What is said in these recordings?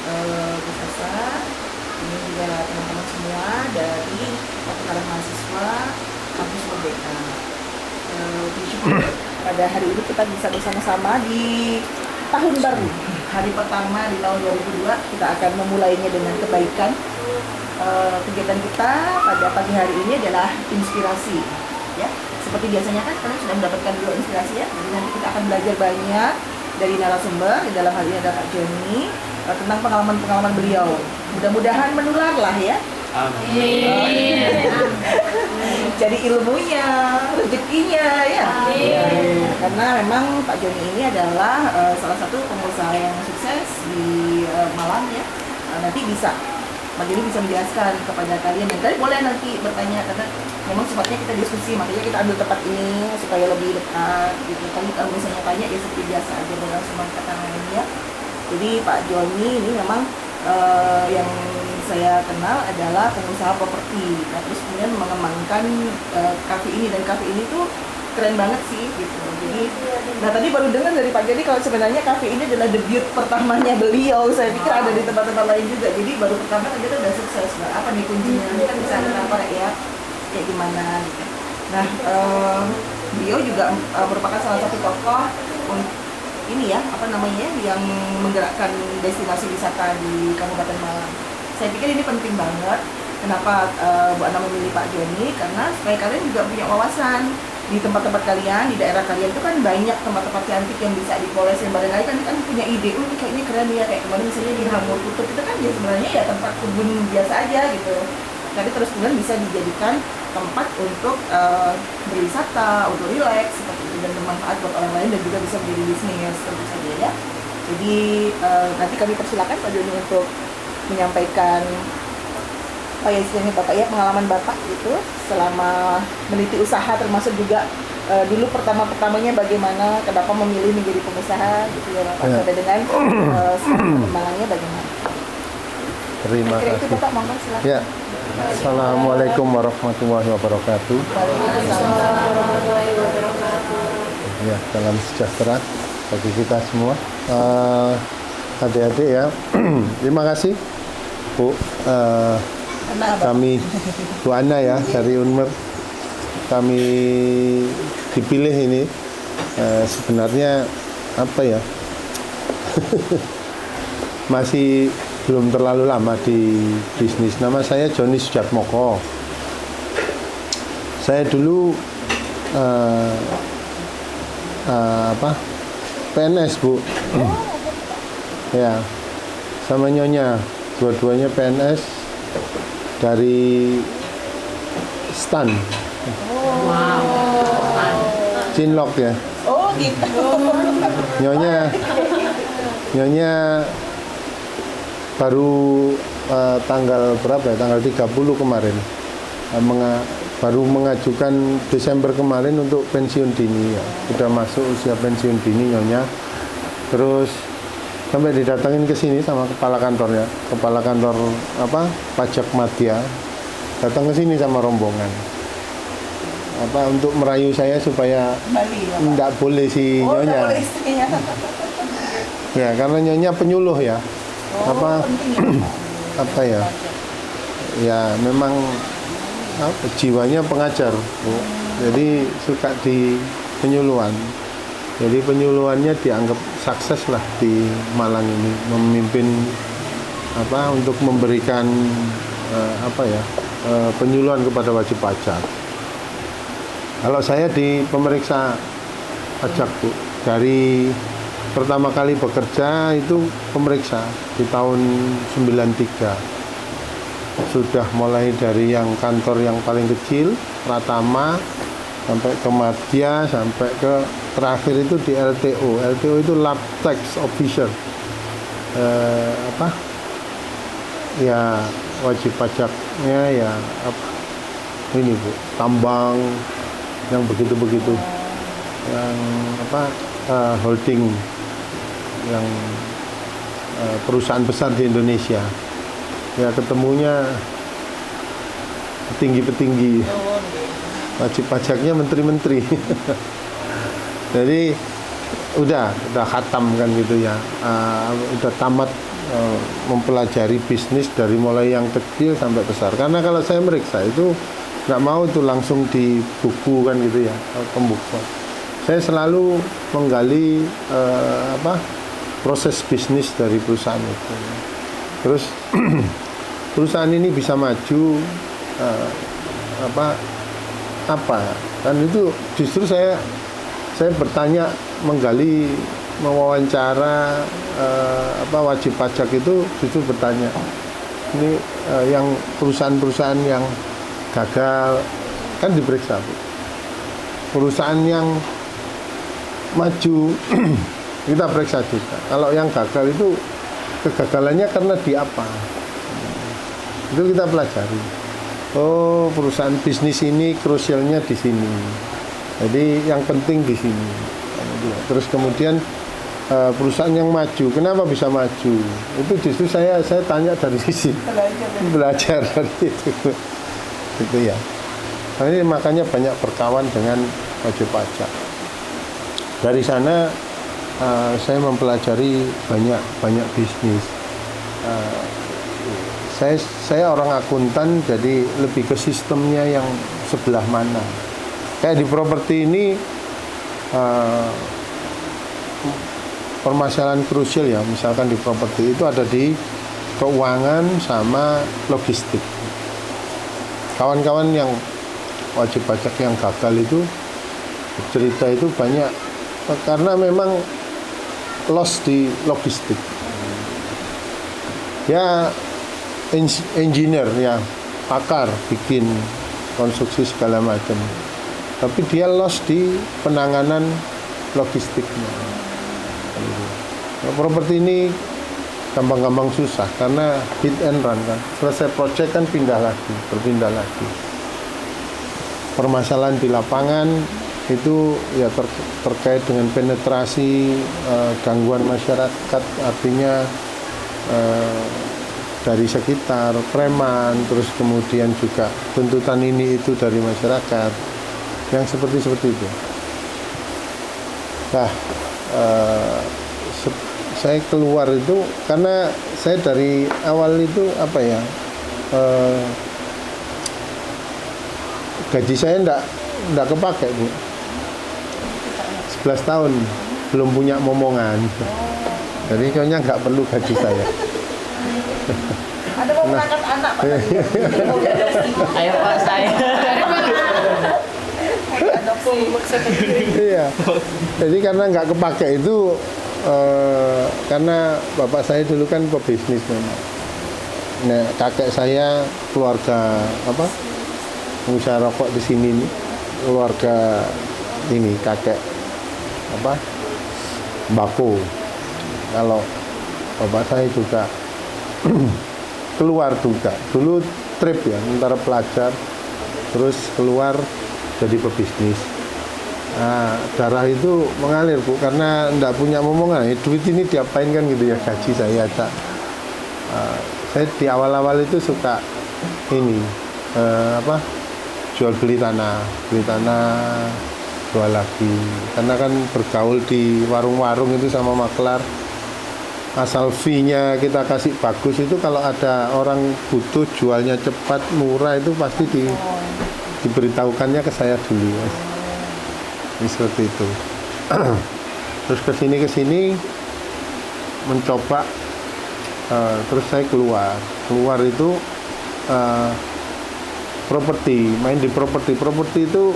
Gus Hasan, ini juga teman-teman semua dari pertukaran mahasiswa kampus Merdeka. Bersyukur pada hari ini kita bisa bersama-sama di tahun baru, hari pertama di tahun 2002. Kita akan memulainya dengan kebaikan. Kegiatan kita pada pagi hari ini adalah inspirasi, ya. Seperti biasanya kan kalian sudah mendapatkan dua inspirasi, ya. Jadi nanti kita akan belajar banyak dari narasumber, di dalam hal ini ada Pak Joni, tentang pengalaman-pengalaman beliau. Mudah-mudahan menular lah, ya. Amin. Jadi ilmunya, rezekinya, ya. Karena memang Pak Joni ini adalah salah satu pengusaha yang sukses di Malang, ya. Nanti Pak Joni bisa menjelaskan kepada kalian, dan kalian boleh nanti bertanya, karena memang sifatnya kita diskusi, makanya kita ambil tempat ini supaya lebih dekat gitu. Kalau misalnya tanya ya seperti biasa aja dengan semua kata lainnya. Jadi Pak Joni ini memang yang saya kenal adalah pengusaha properti. Nah, terus kemudian mengembangkan kafe ini, dan kafe ini tuh keren banget sih gitu. Jadi, nah tadi baru dengar dari Pak Joni kalau sebenarnya kafe ini adalah debut pertamanya beliau. Saya pikir ada di tempat-tempat lain juga. Jadi baru pertama ternyata udah sukses. Nah, apa nih kuncinya? Ini kan bisa kenapa ya? Kayak gimana gitu. Nah, beliau juga merupakan salah satu tokoh ini ya, apa namanya, yang menggerakkan destinasi wisata di Kabupaten Malang. Saya pikir ini penting banget. Kenapa Bu Ana memilih Pak Joni? Karena supaya kalian juga punya wawasan di tempat-tempat kalian, di daerah kalian itu kan banyak tempat-tempat cantik yang bisa dipoles, yang barangkali kan punya ide, ini kayaknya keren ya, kayak kemarin misalnya di Hamur Kutub itu kan ya sebenarnya ya tempat kebun biasa aja gitu. Tapi terus kemudian bisa dijadikan tempat untuk berwisata, untuk rileks seperti itu, dan bermanfaat buat orang lain, dan juga bisa menjadi bisnis tentu saja, ya. Jadi nanti kami persilakan Pak Joni untuk menyampaikan apa ya istilahnya Bapak ya, pengalaman Bapak gitu selama meniti usaha, termasuk juga dulu pertama-pertamanya bagaimana, kenapa memilih menjadi pengusaha gitu ya Bapak, sampai dengan sekarang perkembangannya bagaimana. Terima Itu kasih. Bapak, monggo silakan. Ya. Assalamualaikum warahmatullahi wabarakatuh. Ya, salam sejahtera bagi kita semua. Adik-adik ya, terima kasih Bu. Kami Bu Ana ya dari Unmer, kami dipilih ini sebenarnya apa ya, masih belum terlalu lama di bisnis. Nama saya Joni Sujatmoko. Saya dulu PNS Bu. Ya, sama Nyonya, dua-duanya PNS dari STAN. Cinlok ya. Oh gitu. Nyonya baru tanggal berapa ya? Tanggal 30 kemarin. Baru mengajukan Desember kemarin untuk pensiun dini ya. Sudah masuk usia pensiun dini Nyonya. Terus sampai didatengin ke sini sama kepala kantornya, kepala kantor pajak Madya, datang ke sini sama rombongan untuk merayu saya supaya tidak boleh si Nyonya. Ya, karena Nyonya penyuluh ya. Ya memang jiwanya pengajar Bu. Jadi suka di penyuluhan. Jadi penyuluhannya dianggap sukses lah di Malang ini, memimpin untuk memberikan penyuluhan kepada wajib pajak. Kalau saya di pemeriksa pajak Bu, dari pertama kali bekerja itu pemeriksa di tahun 93. Sudah mulai dari yang kantor yang paling kecil, Pratama, sampai ke Madya, sampai ke terakhir itu di LTO. LTO itu Lab Tax Officer. Ya wajib pajaknya ya ini Bu, tambang yang begitu-begitu, yang holding, yang perusahaan besar di Indonesia. Ya ketemunya petinggi-petinggi, wajib pajaknya menteri-menteri. Jadi udah khatam kan gitu ya, udah tamat mempelajari bisnis dari mulai yang kecil sampai besar. Karena kalau saya meriksa itu nggak mau itu langsung di buku kan gitu ya, pembukuan. Saya selalu menggali proses bisnis dari perusahaan itu. Terus perusahaan ini bisa maju apa kan itu justru saya bertanya, menggali, mewawancara wajib pajak itu justru bertanya ini yang perusahaan-perusahaan yang gagal kan diperiksa, Bu. Perusahaan yang maju kita periksa juga. Kalau yang gagal itu kegagalannya karena di apa? Itu kita pelajari. Oh, perusahaan bisnis ini krusialnya di sini. Jadi yang penting di sini. Terus kemudian perusahaan yang maju, kenapa bisa maju? Itu justru saya tanya dari sisi belajar dari itu. Gitu ya. Nah, ini makanya banyak berkawan dengan wajib pajak. Dari sana saya mempelajari banyak bisnis. Saya orang akuntan, jadi lebih ke sistemnya yang sebelah mana. Kayak di properti ini permasalahan krusial ya, misalkan di properti itu ada di keuangan sama logistik. Kawan-kawan yang wajib pajak yang gagal itu cerita itu banyak karena memang loss di logistik. Ya engineer ya, pakar bikin konstruksi segala macam, tapi dia loss di penanganan logistiknya. Properti ini gampang-gampang susah karena hit and run kan, selesai project kan berpindah lagi. Permasalahan di lapangan itu ya terkait dengan penetrasi, gangguan masyarakat, artinya dari sekitar, preman, terus kemudian juga tuntutan ini itu dari masyarakat, yang seperti itu. Nah, saya keluar itu karena saya dari awal itu gaji saya enggak kepake, Bu. 11 tahun belum punya momongan. Jadi nyonya nggak perlu gaji saya. Ada mau berangkat anak Pak. Mau diadopsi. Ayo Pak saya. Mau diadopsi maksudnya. Iya. Jadi karena nggak kepake itu karena bapak saya dulu kan pebisnis memang. Nah, kakek saya keluarga pengusaha rokok di sini nih, keluarga ini kakek Mbako. Kalau bapak saya juga keluar juga dulu trip ya, antara pelajar terus keluar jadi pebisnis. Nah, darah itu mengalir, Bu, karena enggak punya momongan. Duit ini diapain kan gitu ya, gaji saya tak. Saya di awal-awal itu suka ini jual beli tanah, jual lagi. Karena kan bergaul di warung-warung itu sama maklar. Asal fee-nya kita kasih bagus itu, kalau ada orang butuh jualnya cepat, murah, itu pasti diberitahukannya ke saya dulu ya. Ini seperti itu. Terus kesini mencoba, terus saya keluar itu properti, main di properti itu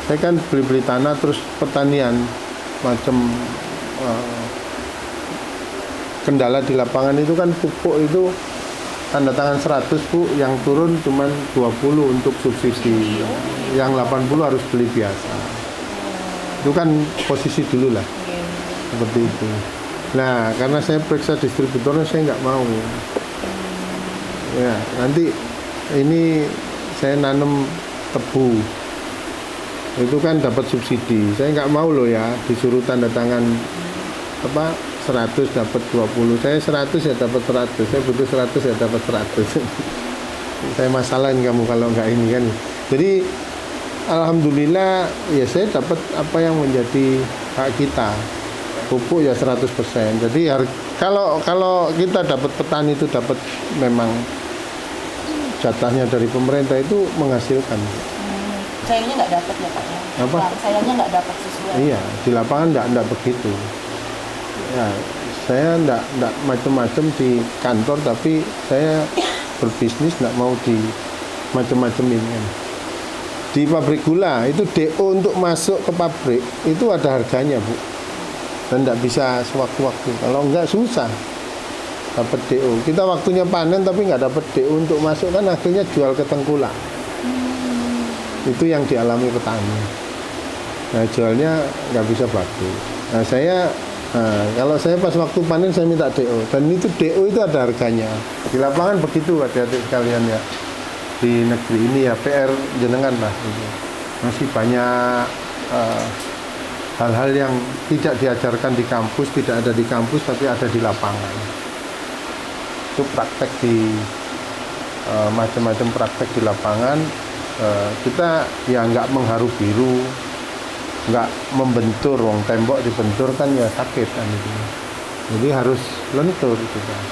saya kan beli tanah, terus pertanian macam kendala di lapangan itu kan pupuk itu tanda tangan 100, Bu, yang turun cuman 20 untuk subsidi, yang 80 harus beli biasa. Itu kan posisi dulu lah, seperti itu. Nah, karena saya periksa distributornya, saya nggak mau. Ya, nanti ini saya nanam tebu, itu kan dapat subsidi. Saya nggak mau loh ya, disuruh tanda tangan 100 dapat 20. Saya 100 ya dapat 100. Saya butuh 100 ya dapat 100. Saya masalahin kamu kalau nggak ini kan. Jadi alhamdulillah ya saya dapat apa yang menjadi hak kita. pupuk ya 100%. Jadi kalau kita dapat petani itu dapat memang jatahnya dari pemerintah itu menghasilkan. Sayangnya nggak dapat ya Pak ya. Apa? Sayangnya nggak dapat sesuai. Iya, di lapangan enggak begitu. Ya, saya enggak macam-macam di kantor, tapi saya berbisnis enggak mau di macam-macamin kan. Di pabrik gula itu DO untuk masuk ke pabrik itu ada harganya, Bu. Dan enggak bisa sewaktu-waktu. Kalau enggak susah dapat DO. Kita waktunya panen tapi enggak dapat DO untuk masuk, kan akhirnya jual ke tengkulak. Itu yang dialami petani. Nah, jualnya nggak bisa bagus. Nah, kalau saya pas waktu panen saya minta DO, dan itu DO itu ada harganya. Di lapangan begitu adik-adik sekalian ya. Di negeri ini ya PR jenengan lah. Gitu. Masih banyak hal-hal yang tidak diajarkan di kampus, tidak ada di kampus tapi ada di lapangan. Itu praktek di macam-macam praktek di lapangan. Kita ya nggak mengharu biru, nggak membentur, wong tembok dibentur kan ya sakit kan itu. Jadi harus lentur gitu kan.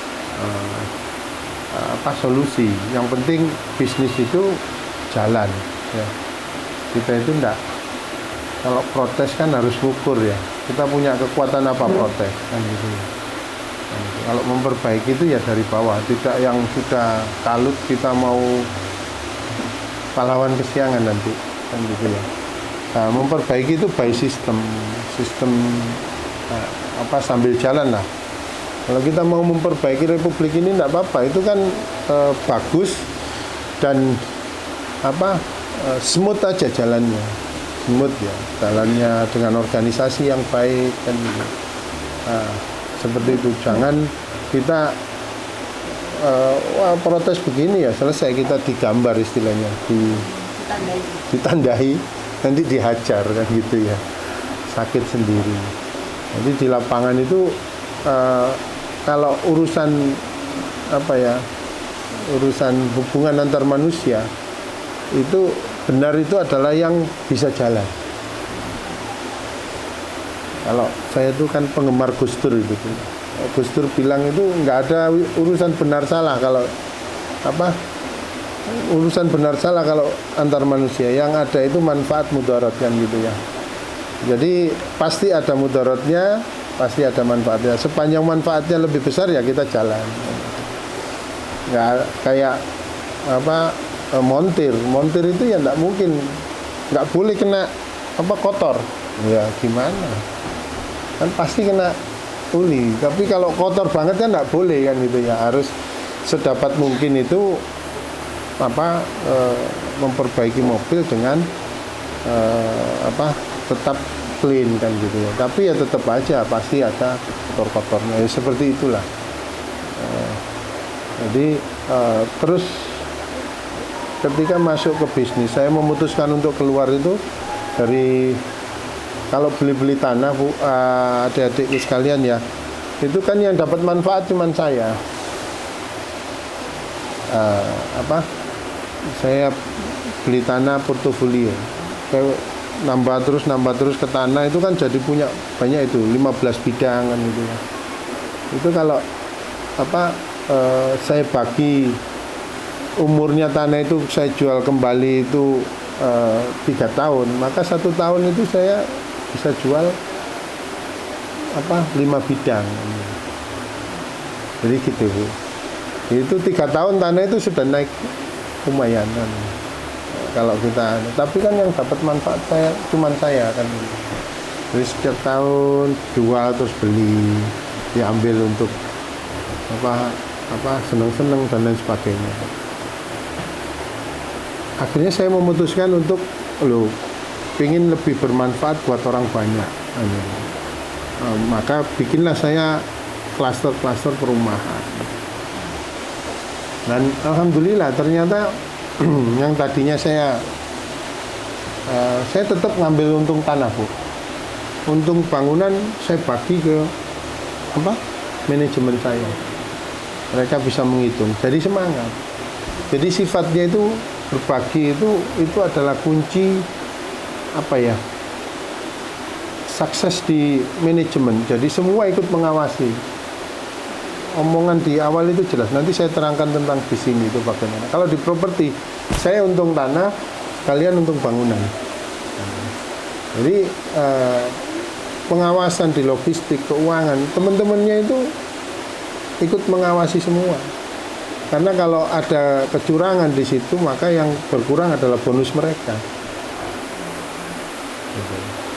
Solusi. Yang penting bisnis itu jalan. Ya. Kita itu enggak. Kalau protes kan harus ngukur ya. Kita punya kekuatan apa protes kan gitu. Kalau memperbaiki itu ya dari bawah, tidak yang sudah kalut kita mau pahlawan kesiangan nanti kan gitu ya. Nah, memperbaiki itu by sistem sambil jalan lah. Kalau kita mau memperbaiki Republik ini enggak apa-apa, itu kan bagus dan smooth aja jalannya, smooth ya jalannya dengan organisasi yang baik kan gitu. Nah, seperti itu, jangan kita protes begini ya selesai, kita digambar istilahnya, ditandai nanti dihajar kan gitu ya, sakit sendiri. Jadi di lapangan itu kalau urusan urusan hubungan antar manusia itu benar, itu adalah yang bisa jalan. Kalau saya itu kan penggemar Gus Dur itu. Gus Dur bilang itu nggak ada urusan benar salah kalau urusan benar salah kalau antar manusia. Yang ada itu manfaat mudarat kan gitu ya. Jadi pasti ada mudaratnya, pasti ada manfaatnya. Sepanjang manfaatnya lebih besar ya kita jalan. Nggak kayak montir itu ya nggak mungkin, nggak boleh kena kotor. Ya gimana? Kan pasti kena uli, tapi kalau kotor banget kan nggak boleh kan gitu ya, harus sedapat mungkin itu memperbaiki mobil dengan tetap clean kan gitu ya, tapi ya tetap aja pasti ada kotor-kotornya ya, seperti itulah. Jadi terus ketika masuk ke bisnis saya memutuskan untuk keluar itu dari, kalau beli tanah Bu, adik-adik sekalian ya, itu kan yang dapat manfaat cuma saya. Saya beli tanah portofolio, saya nambah terus ke tanah, itu kan jadi punya banyak itu 15 bidang kan gitu ya. Itu kalau saya bagi umurnya tanah itu, saya jual kembali itu 3 tahun, maka 1 tahun itu saya bisa jual 5 bidang. Jadi gitu Bu. Itu 3 tahun tanah itu sudah naik lumayan kan. Kalau kita, tapi kan yang dapat manfaat cuman saya kan. Jadi setiap tahun jual terus beli, diambil untuk seneng-seneng dan lain sebagainya. Akhirnya saya memutuskan untuk ingin lebih bermanfaat buat orang banyak. Maka bikinlah saya klaster-klaster perumahan. Dan alhamdulillah ternyata yang tadinya saya tetap ngambil untung tanah Bu. Untung bangunan saya bagi ke manajemen saya. Mereka bisa menghitung. Jadi semangat. Jadi sifatnya itu berbagi itu adalah kunci sukses di manajemen, jadi semua ikut mengawasi. Omongan di awal itu jelas, nanti saya terangkan tentang di sini itu bagaimana. Kalau di properti, saya untung tanah, kalian untung bangunan. Jadi pengawasan di logistik, keuangan, teman-temannya itu ikut mengawasi semua. Karena kalau ada kecurangan di situ, maka yang berkurang adalah bonus mereka.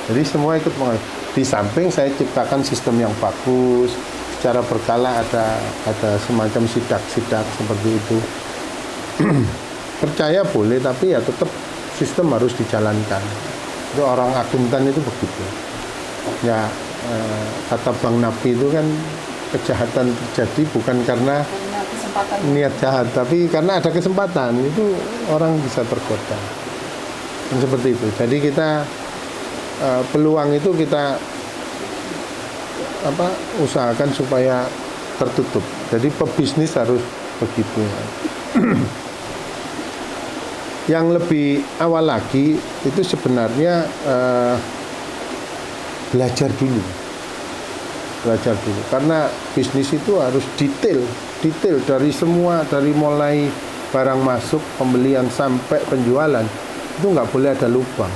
Jadi semua ikut mengawasi. Di samping saya ciptakan sistem yang bagus, secara berkala ada semacam sidak-sidak seperti itu. Percaya boleh, tapi ya tetap sistem harus dijalankan. Itu orang akuntan itu begitu. Ya kata Bang Napi itu kan, kejahatan terjadi bukan karena niat jahat, tapi karena ada kesempatan, itu orang bisa tergoda. Dan seperti itu. Jadi kita peluang itu kita usahakan supaya tertutup. Jadi pebisnis harus begitu. Yang lebih awal lagi itu sebenarnya belajar dulu, karena bisnis itu harus detail dari semua, dari mulai barang masuk, pembelian sampai penjualan, itu nggak boleh ada lubang.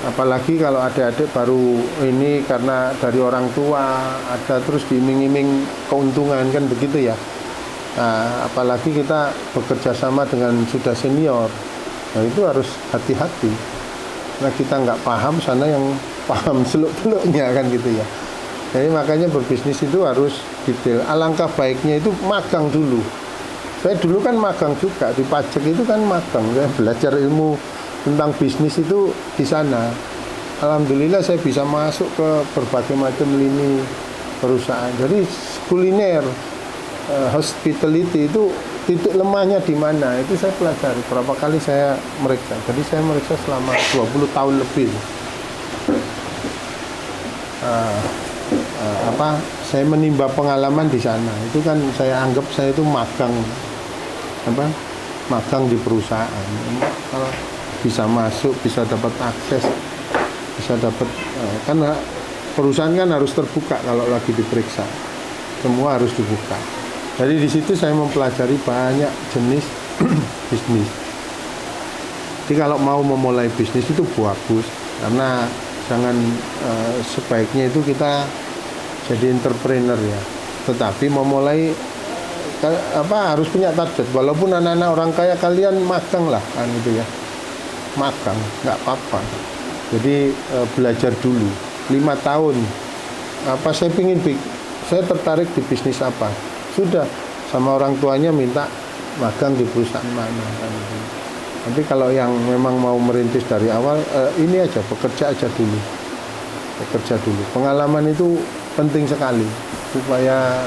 Apalagi kalau adik-adik baru ini karena dari orang tua ada, terus diiming-iming keuntungan, kan begitu ya. Nah, apalagi kita bekerja sama dengan sudah senior, nah itu harus hati-hati. Nah kita nggak paham, sana yang paham seluk-beluknya, kan gitu ya. Jadi makanya berbisnis itu harus detail. Alangkah baiknya itu magang dulu. Saya dulu kan magang juga di pajak, itu kan magang. Saya belajar ilmu tentang bisnis itu di sana. Alhamdulillah saya bisa masuk ke berbagai macam lini perusahaan. Jadi kuliner, hospitality itu titik lemahnya di mana, itu saya pelajari. Berapa kali saya meriksa. Jadi saya meriksa selama 20 tahun lebih. Saya menimba pengalaman di sana. Itu kan saya anggap saya itu magang di perusahaan. Kalau bisa masuk, bisa dapat akses, bisa dapat, karena perusahaan kan harus terbuka kalau lagi diperiksa. Semua harus dibuka. Jadi di situ saya mempelajari banyak jenis bisnis. Jadi kalau mau memulai bisnis itu bagus, karena jangan sebaiknya itu kita jadi entrepreneur ya. Tetapi memulai harus punya target. Walaupun anak-anak orang kaya, kalian magang lah, kan gitu ya. Magang, nggak apa-apa. Jadi belajar dulu 5 tahun. Saya tertarik di bisnis apa? Sudah, sama orang tuanya minta magang di perusahaan mana, kan gitu. Tapi kalau yang memang mau merintis dari awal, ini aja, bekerja dulu. Pengalaman itu penting sekali supaya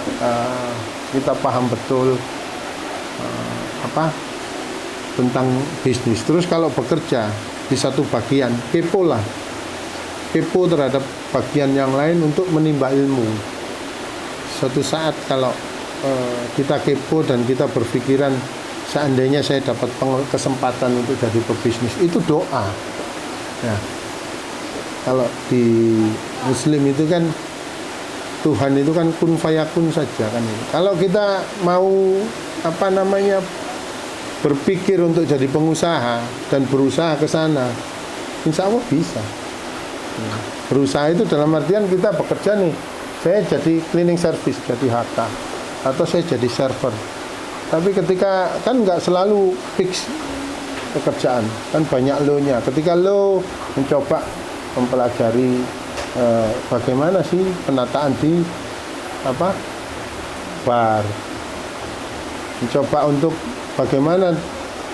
kita paham betul tentang bisnis. Terus kalau bekerja di satu bagian, kepo terhadap bagian yang lain untuk menimba ilmu. Suatu saat kalau kita kepo dan kita berpikiran, seandainya saya dapat kesempatan untuk jadi pebisnis, itu doa. Ya. Kalau di Muslim itu kan Tuhan itu kan kun fayakun saja kan. Kalau kita mau berpikir untuk jadi pengusaha dan berusaha ke sana, insya Allah bisa. Berusaha itu dalam artian kita bekerja nih, saya jadi cleaning service, jadi HK, atau saya jadi server. Tapi ketika kan nggak selalu fix pekerjaan, kan banyak lo-nya. Ketika lo mencoba mempelajari bagaimana sih penataan di bar, mencoba untuk bagaimana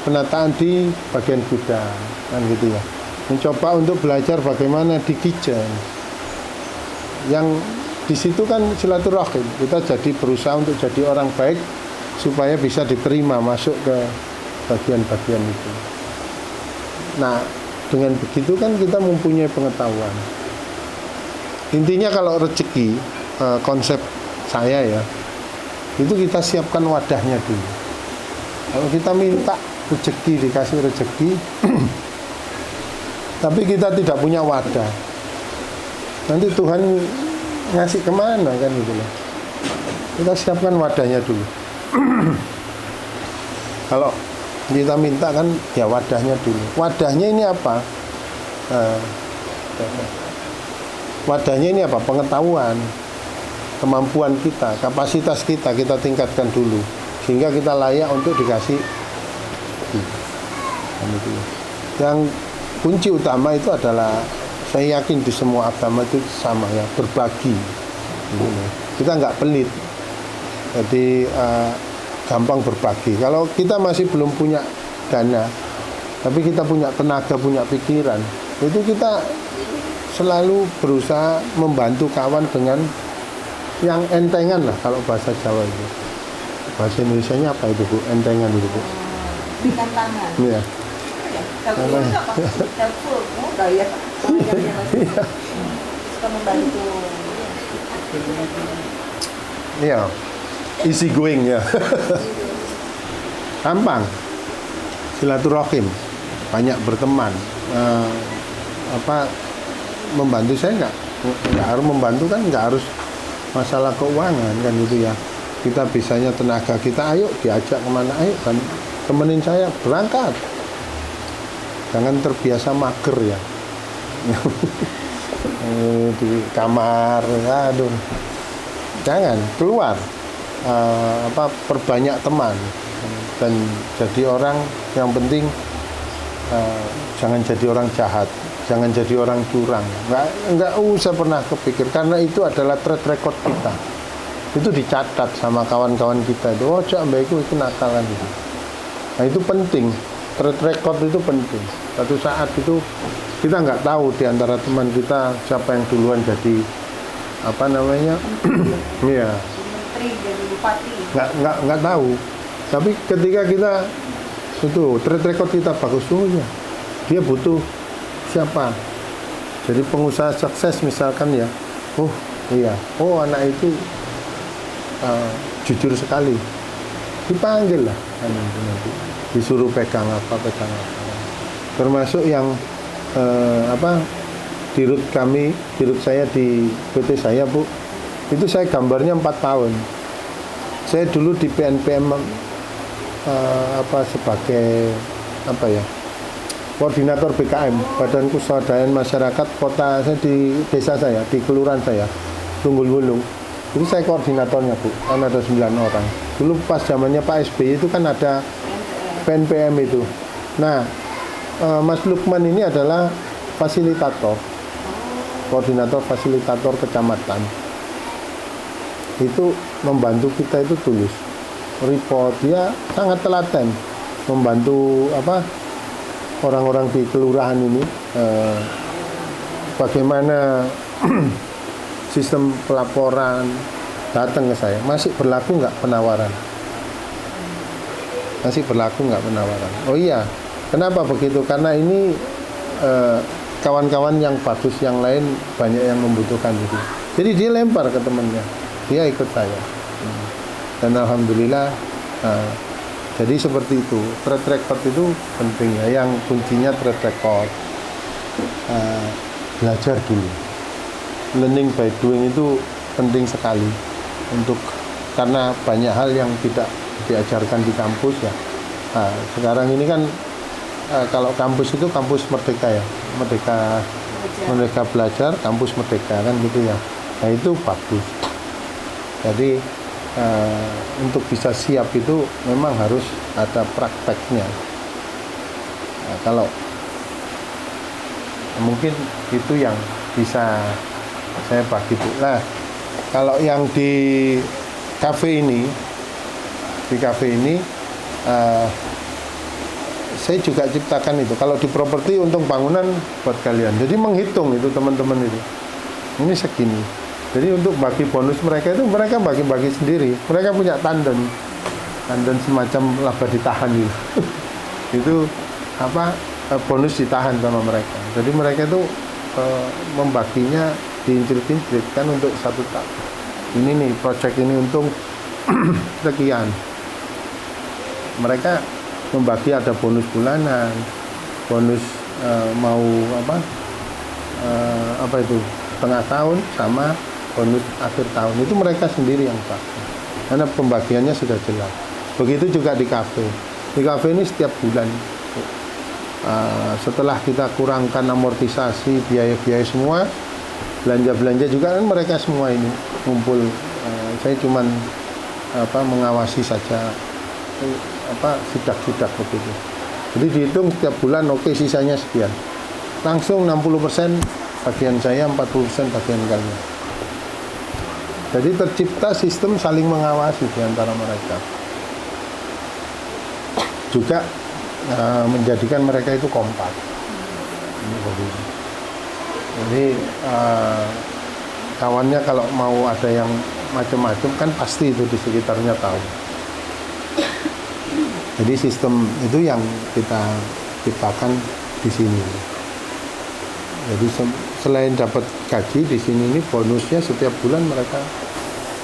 penataan di bagian gudang, kan gitu ya. Mencoba untuk belajar bagaimana di kitchen. Yang di situ kan silaturahim. Kita jadi berusaha untuk jadi orang baik supaya bisa diterima masuk ke bagian-bagian itu. Nah, dengan begitu kan kita mempunyai pengetahuan. Intinya kalau rezeki, konsep saya ya, itu kita siapkan wadahnya dulu. Kalau kita minta rezeki, dikasih rezeki, tapi kita tidak punya wadah, nanti Tuhan ngasih kemana kan gitu loh. Kita siapkan wadahnya dulu. Kalau kita minta kan ya wadahnya dulu. Wadahnya ini apa? Wadahnya ini apa? Pengetahuan, kemampuan kita, kapasitas kita tingkatkan dulu sehingga kita layak untuk dikasih. Yang kunci utama itu adalah, saya yakin di semua agama itu sama ya, berbagi. Kita nggak pelit, jadi gampang berbagi. Kalau kita masih belum punya dana, tapi kita punya tenaga, punya pikiran, itu kita selalu berusaha membantu kawan dengan yang entengan lah, kalau bahasa Jawa itu. Bahasa Indonesianya apa itu Bu? Entengan itu Bu? Ringan tangan. Iya. Helpful itu apa? Helpful, gaya suka membantu. Iya. Easy going ya. Gampang. Silaturahim, banyak berteman. Membantu saya nggak harus membantu kan, nggak harus masalah keuangan kan gitu ya. Kita bisanya tenaga kita, ayo diajak kemana, ayo kan temenin saya berangkat. Jangan terbiasa mager ya. Di kamar, aduh. Jangan keluar. Perbanyak teman dan jadi orang yang penting, jangan jadi orang jahat, jangan jadi orang curang. Nggak usah pernah kepikir, karena itu adalah track record kita. Itu dicatat sama kawan-kawan kita itu. Oh, cak mbak itu nakalan gitu. Nah itu penting, track record itu penting. Satu saat itu kita nggak tahu di antara teman kita siapa yang duluan jadi iya. Jadi bupati. Nggak tahu. Tapi ketika kita itu track record kita bagus, oh ya, dia butuh siapa? Jadi pengusaha sukses misalkan ya, oh iya, oh anak itu jujur sekali, dipanggil lah, nanti disuruh pegang apa. Termasuk yang dirut saya di PT saya Bu, itu saya gambarnya 4 tahun. Saya dulu di PNPM sebagai koordinator BKM, Badan Keswadaan Masyarakat Kota saya, di desa saya, di kelurahan saya, Tunggul Wulung. Itu saya koordinatornya Bu, kan ada 9 orang. Dulu pas zamannya Pak SBY itu kan ada PNPM itu. Nah, Mas Lukman ini adalah fasilitator, koordinator fasilitator kecamatan. Itu membantu kita itu tulus, report, dia sangat telaten membantu orang-orang di kelurahan ini, bagaimana sistem pelaporan. Datang ke saya, masih berlaku nggak penawaran? Masih berlaku nggak penawaran? Oh iya, kenapa begitu? Karena ini kawan-kawan yang bagus yang lain banyak yang membutuhkan itu. Jadi dia lempar ke temannya, dia ikut saya. Dan alhamdulillah, jadi seperti itu. Track record itu penting ya. Yang kuncinya track record. Belajar dulu. Learning by doing itu penting sekali karena banyak hal yang tidak diajarkan di kampus ya. Nah, sekarang ini kan kalau kampus itu kampus merdeka ya, merdeka belajar, kampus merdeka kan gitu ya. Nah itu bagus. Jadi untuk bisa siap itu memang harus ada prakteknya. Nah, kalau mungkin itu yang bisa saya bagi Bu. Nah, kalau yang di kafe ini, saya juga ciptakan itu. Kalau di properti untung bangunan buat kalian. Jadi menghitung itu teman-teman itu. Ini segini. Jadi untuk bagi bonus mereka itu mereka bagi-bagi sendiri. Mereka punya tanden semacam laba ditahan gitu. Itu bonus ditahan sama mereka. Jadi mereka itu membaginya diincrit-incrit kan untuk 1 tahun. Ini nih project ini untung sekian. Mereka membagi ada bonus bulanan, bonus mau apa itu tengah tahun sama bonus akhir tahun itu mereka sendiri yang pakai karena pembagiannya sudah jelas. Begitu juga di kafe. Di kafe ini setiap bulan setelah kita kurangkan amortisasi biaya-biaya semua, belanja-belanja juga kan mereka semua ini ngumpul. Saya cuman mengawasi saja sidak-sidak begitu. Jadi dihitung setiap bulan oke, sisanya sekian. Langsung 60% bagian saya, 40% bagian kalian. Jadi tercipta sistem saling mengawasi di antara mereka. Juga menjadikan mereka itu kompak. Jadi kawannya kalau mau ada yang macam-macam kan pasti itu di sekitarnya tahu. Jadi sistem itu yang kita ciptakan di sini. Jadi selain dapat gaji di sini ini bonusnya setiap bulan mereka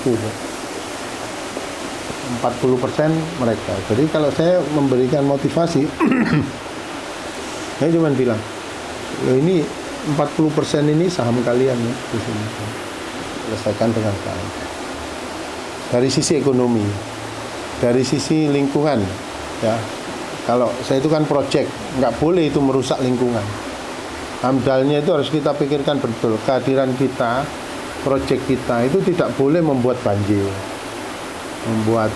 40% mereka. Jadi kalau saya memberikan motivasi, saya cuma bilang, ini 40% ini saham kalian ya di sini. Selesaikan dengan baik. Dari sisi ekonomi, dari sisi lingkungan, ya. Kalau saya itu kan project, nggak boleh itu merusak lingkungan. Amdalnya itu harus kita pikirkan betul. Kehadiran kita, project kita itu tidak boleh membuat banjir, membuat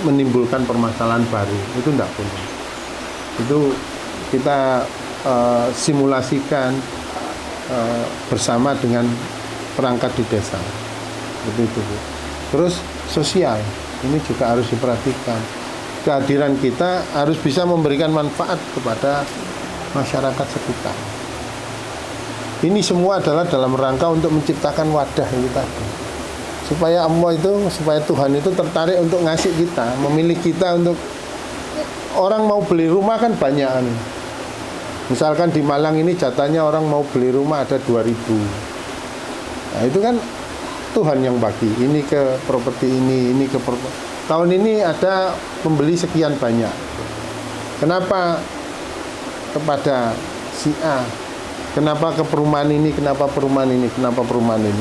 menimbulkan permasalahan baru. Itu tidak boleh. Itu kita simulasikan bersama dengan perangkat di desa. Begitu. Terus sosial ini juga harus diperhatikan. Kehadiran kita harus bisa memberikan manfaat kepada masyarakat sekitar. Ini semua adalah dalam rangka untuk menciptakan wadah itu tadi. Supaya Tuhan itu tertarik untuk ngasih kita, memilih kita untuk orang mau beli rumah kan banyak. Misalkan di Malang ini jatahnya orang mau beli rumah ada 2.000. Nah, itu kan Tuhan yang bagi. Ini ke properti ini ke properti. Tahun ini ada pembeli sekian banyak. Kenapa kepada si A? Kenapa ke perumahan ini? Kenapa perumahan ini? Kenapa perumahan ini?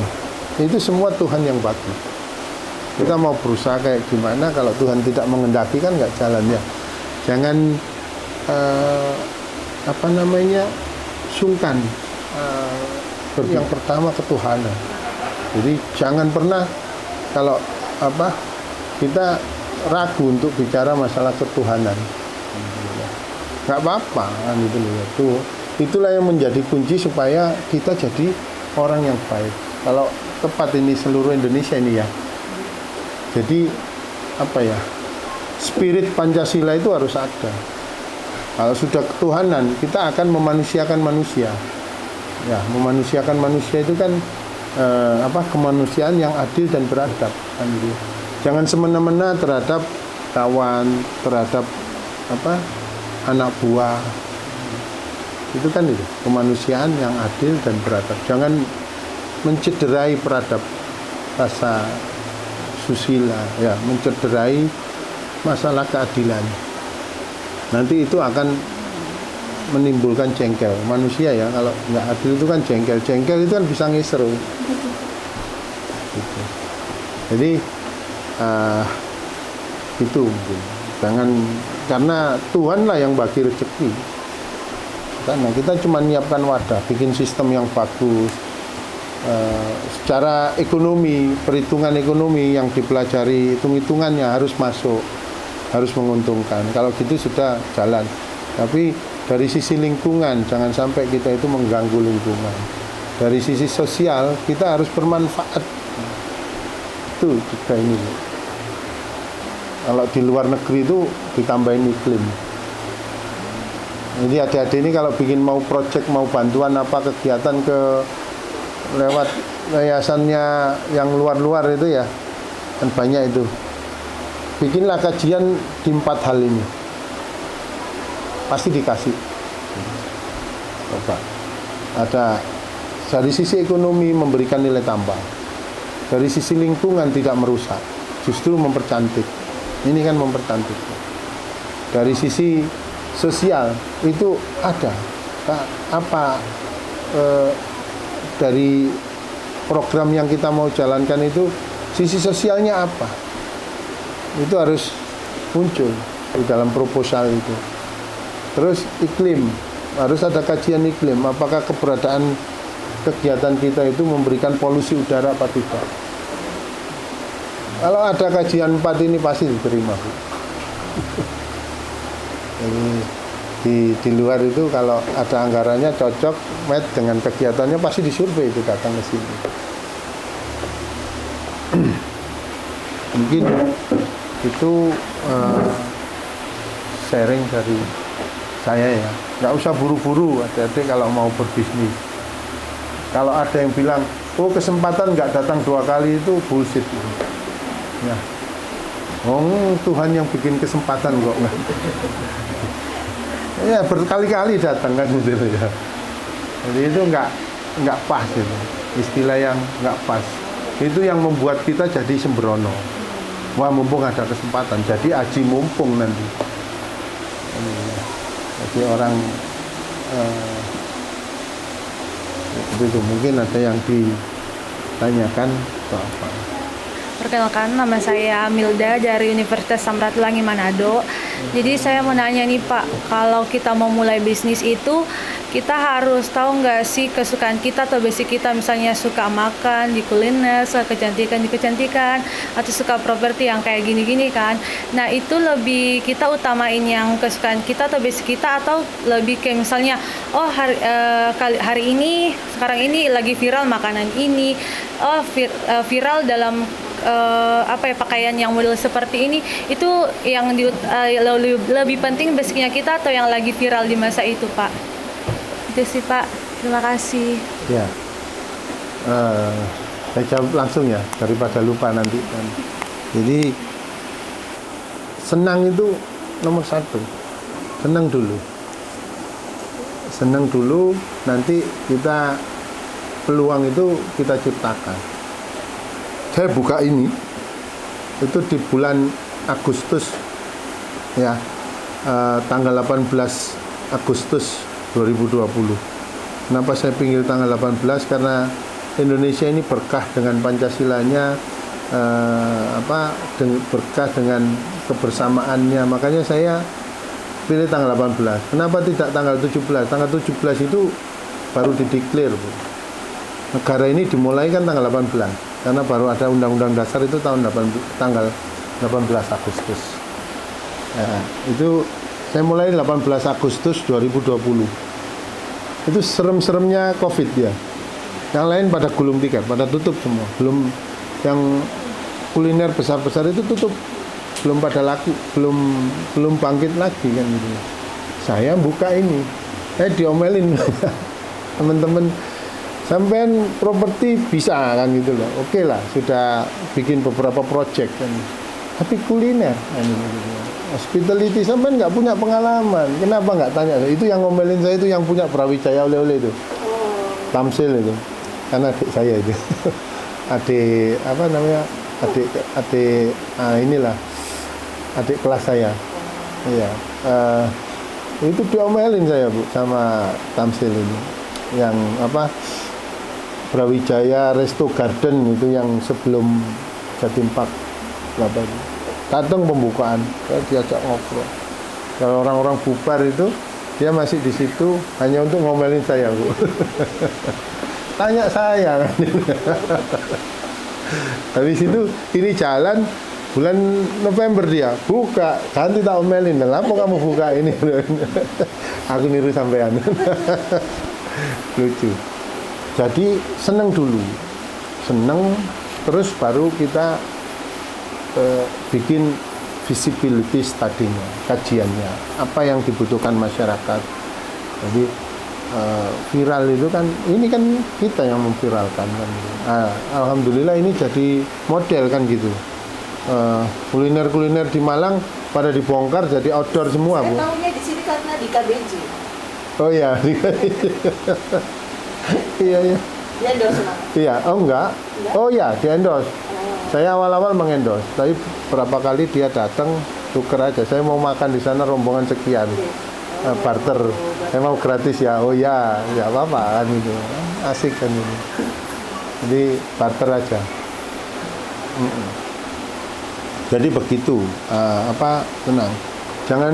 Itu semua Tuhan yang bagi. Kita mau berusaha kayak gimana? Kalau Tuhan tidak mengendaki kan nggak jalan ya. Jangan sungkan. Yang pertama ketuhanan. Jadi jangan pernah kalau kita ragu untuk bicara masalah ketuhanan. Nggak apa-apa kan gitu loh. Itulah yang menjadi kunci supaya kita jadi orang yang baik. Kalau tepat ini seluruh Indonesia ini ya. Jadi spirit Pancasila itu harus ada. Kalau sudah ketuhanan, kita akan memanusiakan manusia. Ya, memanusiakan manusia itu kan kemanusiaan yang adil dan beradab kan gitu. Jangan semena-mena terhadap kawan, terhadap anak buah. Itu kan itu kemanusiaan yang adil dan beradab. Jangan mencederai peradab rasa susila, ya, mencederai masalah keadilan. Nanti itu akan menimbulkan jengkel manusia ya. Kalau nggak adil itu kan jengkel itu kan bisa ngeseru. Gitu. Jadi itu mungkin. Jangan, karena Tuhanlah yang bagi rezeki. Karena kita cuma menyiapkan wadah, bikin sistem yang bagus. Secara ekonomi, perhitungan ekonomi yang dipelajari, hitung-hitungannya harus masuk, harus menguntungkan. Kalau gitu sudah jalan. Tapi dari sisi lingkungan, jangan sampai kita itu mengganggu lingkungan. Dari sisi sosial, kita harus bermanfaat. Itu juga ini. Kalau di luar negeri itu ditambahin iklim. Jadi adik-adik ini kalau bikin mau project, mau bantuan apa kegiatan lewat yayasannya yang luar-luar itu ya, kan banyak itu. Bikinlah kajian di 4 hal ini. Pasti dikasih. Coba. Ada dari sisi ekonomi memberikan nilai tambah. Dari sisi lingkungan tidak merusak, justru mempercantik. Ini kan mempercantik. Dari sisi sosial itu ada apa dari program yang kita mau jalankan itu sisi sosialnya apa, itu harus muncul di dalam proposal itu. Terus iklim, harus ada kajian iklim, apakah keberadaan kegiatan kita itu memberikan polusi udara apa tidak. Kalau ada kajian 4 ini pasti diterima, Bu. Jadi di luar itu kalau ada anggarannya cocok, match dengan kegiatannya, pasti disurvei itu datang ke sini. Mungkin itu sharing dari saya ya. Nggak usah buru-buru adik-adik kalau mau berbisnis. Kalau ada yang bilang, oh kesempatan nggak datang 2 kali, itu bullshit. Ya. Oh, Tuhan yang bikin kesempatan kok nggak. Ya berkali-kali datang kan gitu ya. Jadi itu nggak pas itu. Istilah yang nggak pas. Itu yang membuat kita jadi sembrono. Wah, mumpung ada kesempatan, jadi aji mumpung nanti. Jadi orang itu mungkin ada yang ditanyakan atau apa. Perkenalkan, nama saya Milda dari Universitas Samratulangi Manado. Jadi saya mau nanya nih Pak, kalau kita mau mulai bisnis itu kita harus tahu nggak sih kesukaan kita atau basic kita, misalnya suka makan di kuliner, suka kecantikan di kecantikan, atau suka properti yang kayak gini-gini kan. Nah itu lebih kita utamain yang kesukaan kita atau basic kita, atau lebih kayak misalnya oh hari ini sekarang ini lagi viral makanan ini, oh viral dalam pakaian yang model seperti ini, itu yang lebih penting basicnya kita atau yang lagi viral di masa itu Pak? Itu sih Pak, terima kasih. Ya, saya jawab langsung ya daripada lupa nanti. Jadi senang itu nomor 1, senang dulu, nanti kita peluang itu kita ciptakan. Saya buka ini itu di bulan Agustus ya, tanggal 18 Agustus 2020. Kenapa saya pinggir tanggal 18? Karena Indonesia ini berkah dengan Pancasilanya, berkah dengan kebersamaannya. Makanya saya pilih tanggal 18. Kenapa tidak tanggal 17? Tanggal 17 itu baru dideklar, Bu. Negara ini dimulai kan tanggal 18, karena baru ada Undang-Undang Dasar itu tanggal 18 Agustus. Ya, itu saya mulai 18 Agustus 2020. Itu serem-seremnya COVID ya. Yang lain pada gulung tikar, pada tutup semua. Belum yang kuliner besar-besar itu tutup, belum pada laku, belum bangkit lagi kan gitu. Saya buka ini, saya diomelin teman-teman. Sampean properti bisa kan gitu loh. Oke lah, sudah bikin beberapa project kan. Tapi kuliner kan gitu. Hospitality sampean nggak punya pengalaman. Kenapa nggak tanya? Itu yang ngomelin saya itu yang punya Brawijaya oleh-oleh itu. Tamsil itu. Karena adik saya itu. Adik apa namanya? Adik inilah. Adik kelas saya. Iya. Itu diomelin saya, Bu, sama Tamsil ini. Yang apa? Brawijaya Resto Garden itu yang sebelum Jatim Park berapa itu. Datang pembukaan, saya diajak ngobrol. Kalau orang-orang bubar itu dia masih di situ hanya untuk ngomelin saya, Bu. Tanya saya kan. Habis itu ini jalan bulan November dia buka, ganti tak omelin. Kenapa kamu buka ini? Aku niru sampean. Lucu. Jadi senang dulu, terus baru kita bikin visibility study-nya, kajiannya, apa yang dibutuhkan masyarakat. Jadi viral itu kan, ini kan kita yang memviralkan kan. Alhamdulillah ini jadi model kan gitu. Kuliner-kuliner di Malang pada dibongkar jadi outdoor semua, Bu. Saya tahunya di sini karena di KBJ. Oh iya, iya. Dia endorse Mas. Iya, oh enggak. Oh iya, di endorse. Saya awal-awal mengendorse, tapi berapa kali dia datang tuker aja. Saya mau makan di sana rombongan sekian, barter. Saya mau gratis ya, oh ya, ya apa-apa kan gitu, asik kan ini. Jadi barter aja. Jadi begitu, tenang, jangan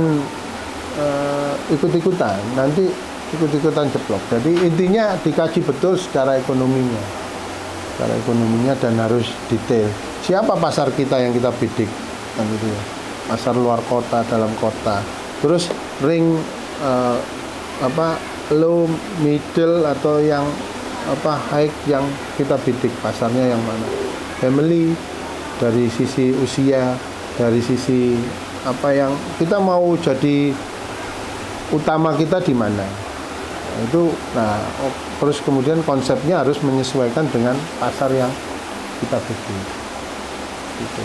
ikut-ikutan, nanti ikut-ikutan jeblok. Jadi intinya dikaji betul secara ekonominya dan harus detail. Siapa pasar kita yang kita bidik, kan gitu ya. Pasar luar kota, dalam kota. Terus ring low, middle atau yang high yang kita bidik, pasarnya yang mana? Family, dari sisi usia, dari sisi apa yang kita mau jadi utama kita di mana. Terus kemudian konsepnya harus menyesuaikan dengan pasar yang kita bidik. Gitu.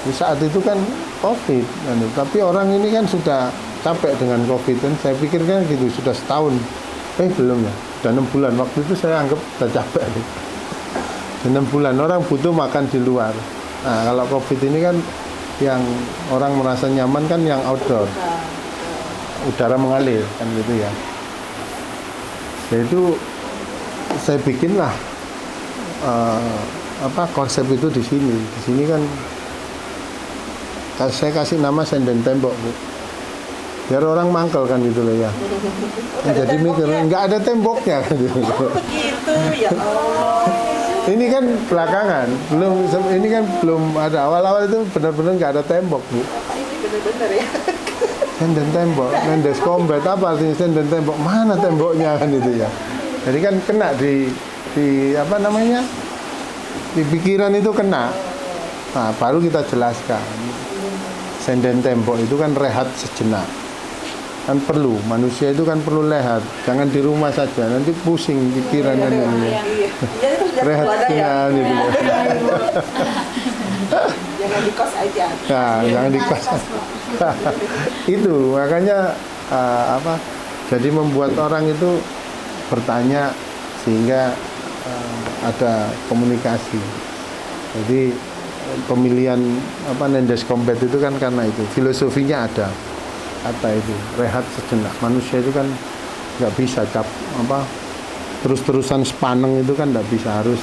Di saat itu kan COVID, tapi orang ini kan sudah capek dengan COVID kan. Saya pikir kan gitu, sudah setahun. Belum ya, sudah 6 bulan. Waktu itu saya anggap sudah capek. 6 bulan orang butuh makan di luar. Nah, kalau COVID ini kan yang orang merasa nyaman kan yang outdoor, udara mengalir kan gitu ya. Yaitu saya bikinlah konsep itu di sini. Di sini kan saya kasih nama senden tembok, Bu. Biar orang mangkel kan gitu loh ya. Jadi mikir nggak ada temboknya kan gitu. Begitu ya Allah. Ini kan belakangan, ini kan belum ada. Awal-awal itu benar-benar nggak ada tembok, Bu. Ini benar-benar ya. Senden tembok, Mendes Combat, apa artinya senden tembok? Mana temboknya kan itu ya. Jadi kan kena di di pikiran itu kena. Nah, baru kita jelaskan. Senden tembok itu kan rehat sejenak. Kan perlu, manusia itu kan perlu rehat. Jangan di rumah saja, nanti pusing pikirannya ini. Rehatnya gitu. Jangan di kos aja. Nah, jangan di kos. Itu makanya jadi membuat orang itu bertanya sehingga ada komunikasi. Jadi pemilihan Mendes Combat itu kan karena itu filosofinya ada itu rehat sejenak. Manusia itu kan nggak bisa terus-terusan sepaneng itu kan nggak bisa, harus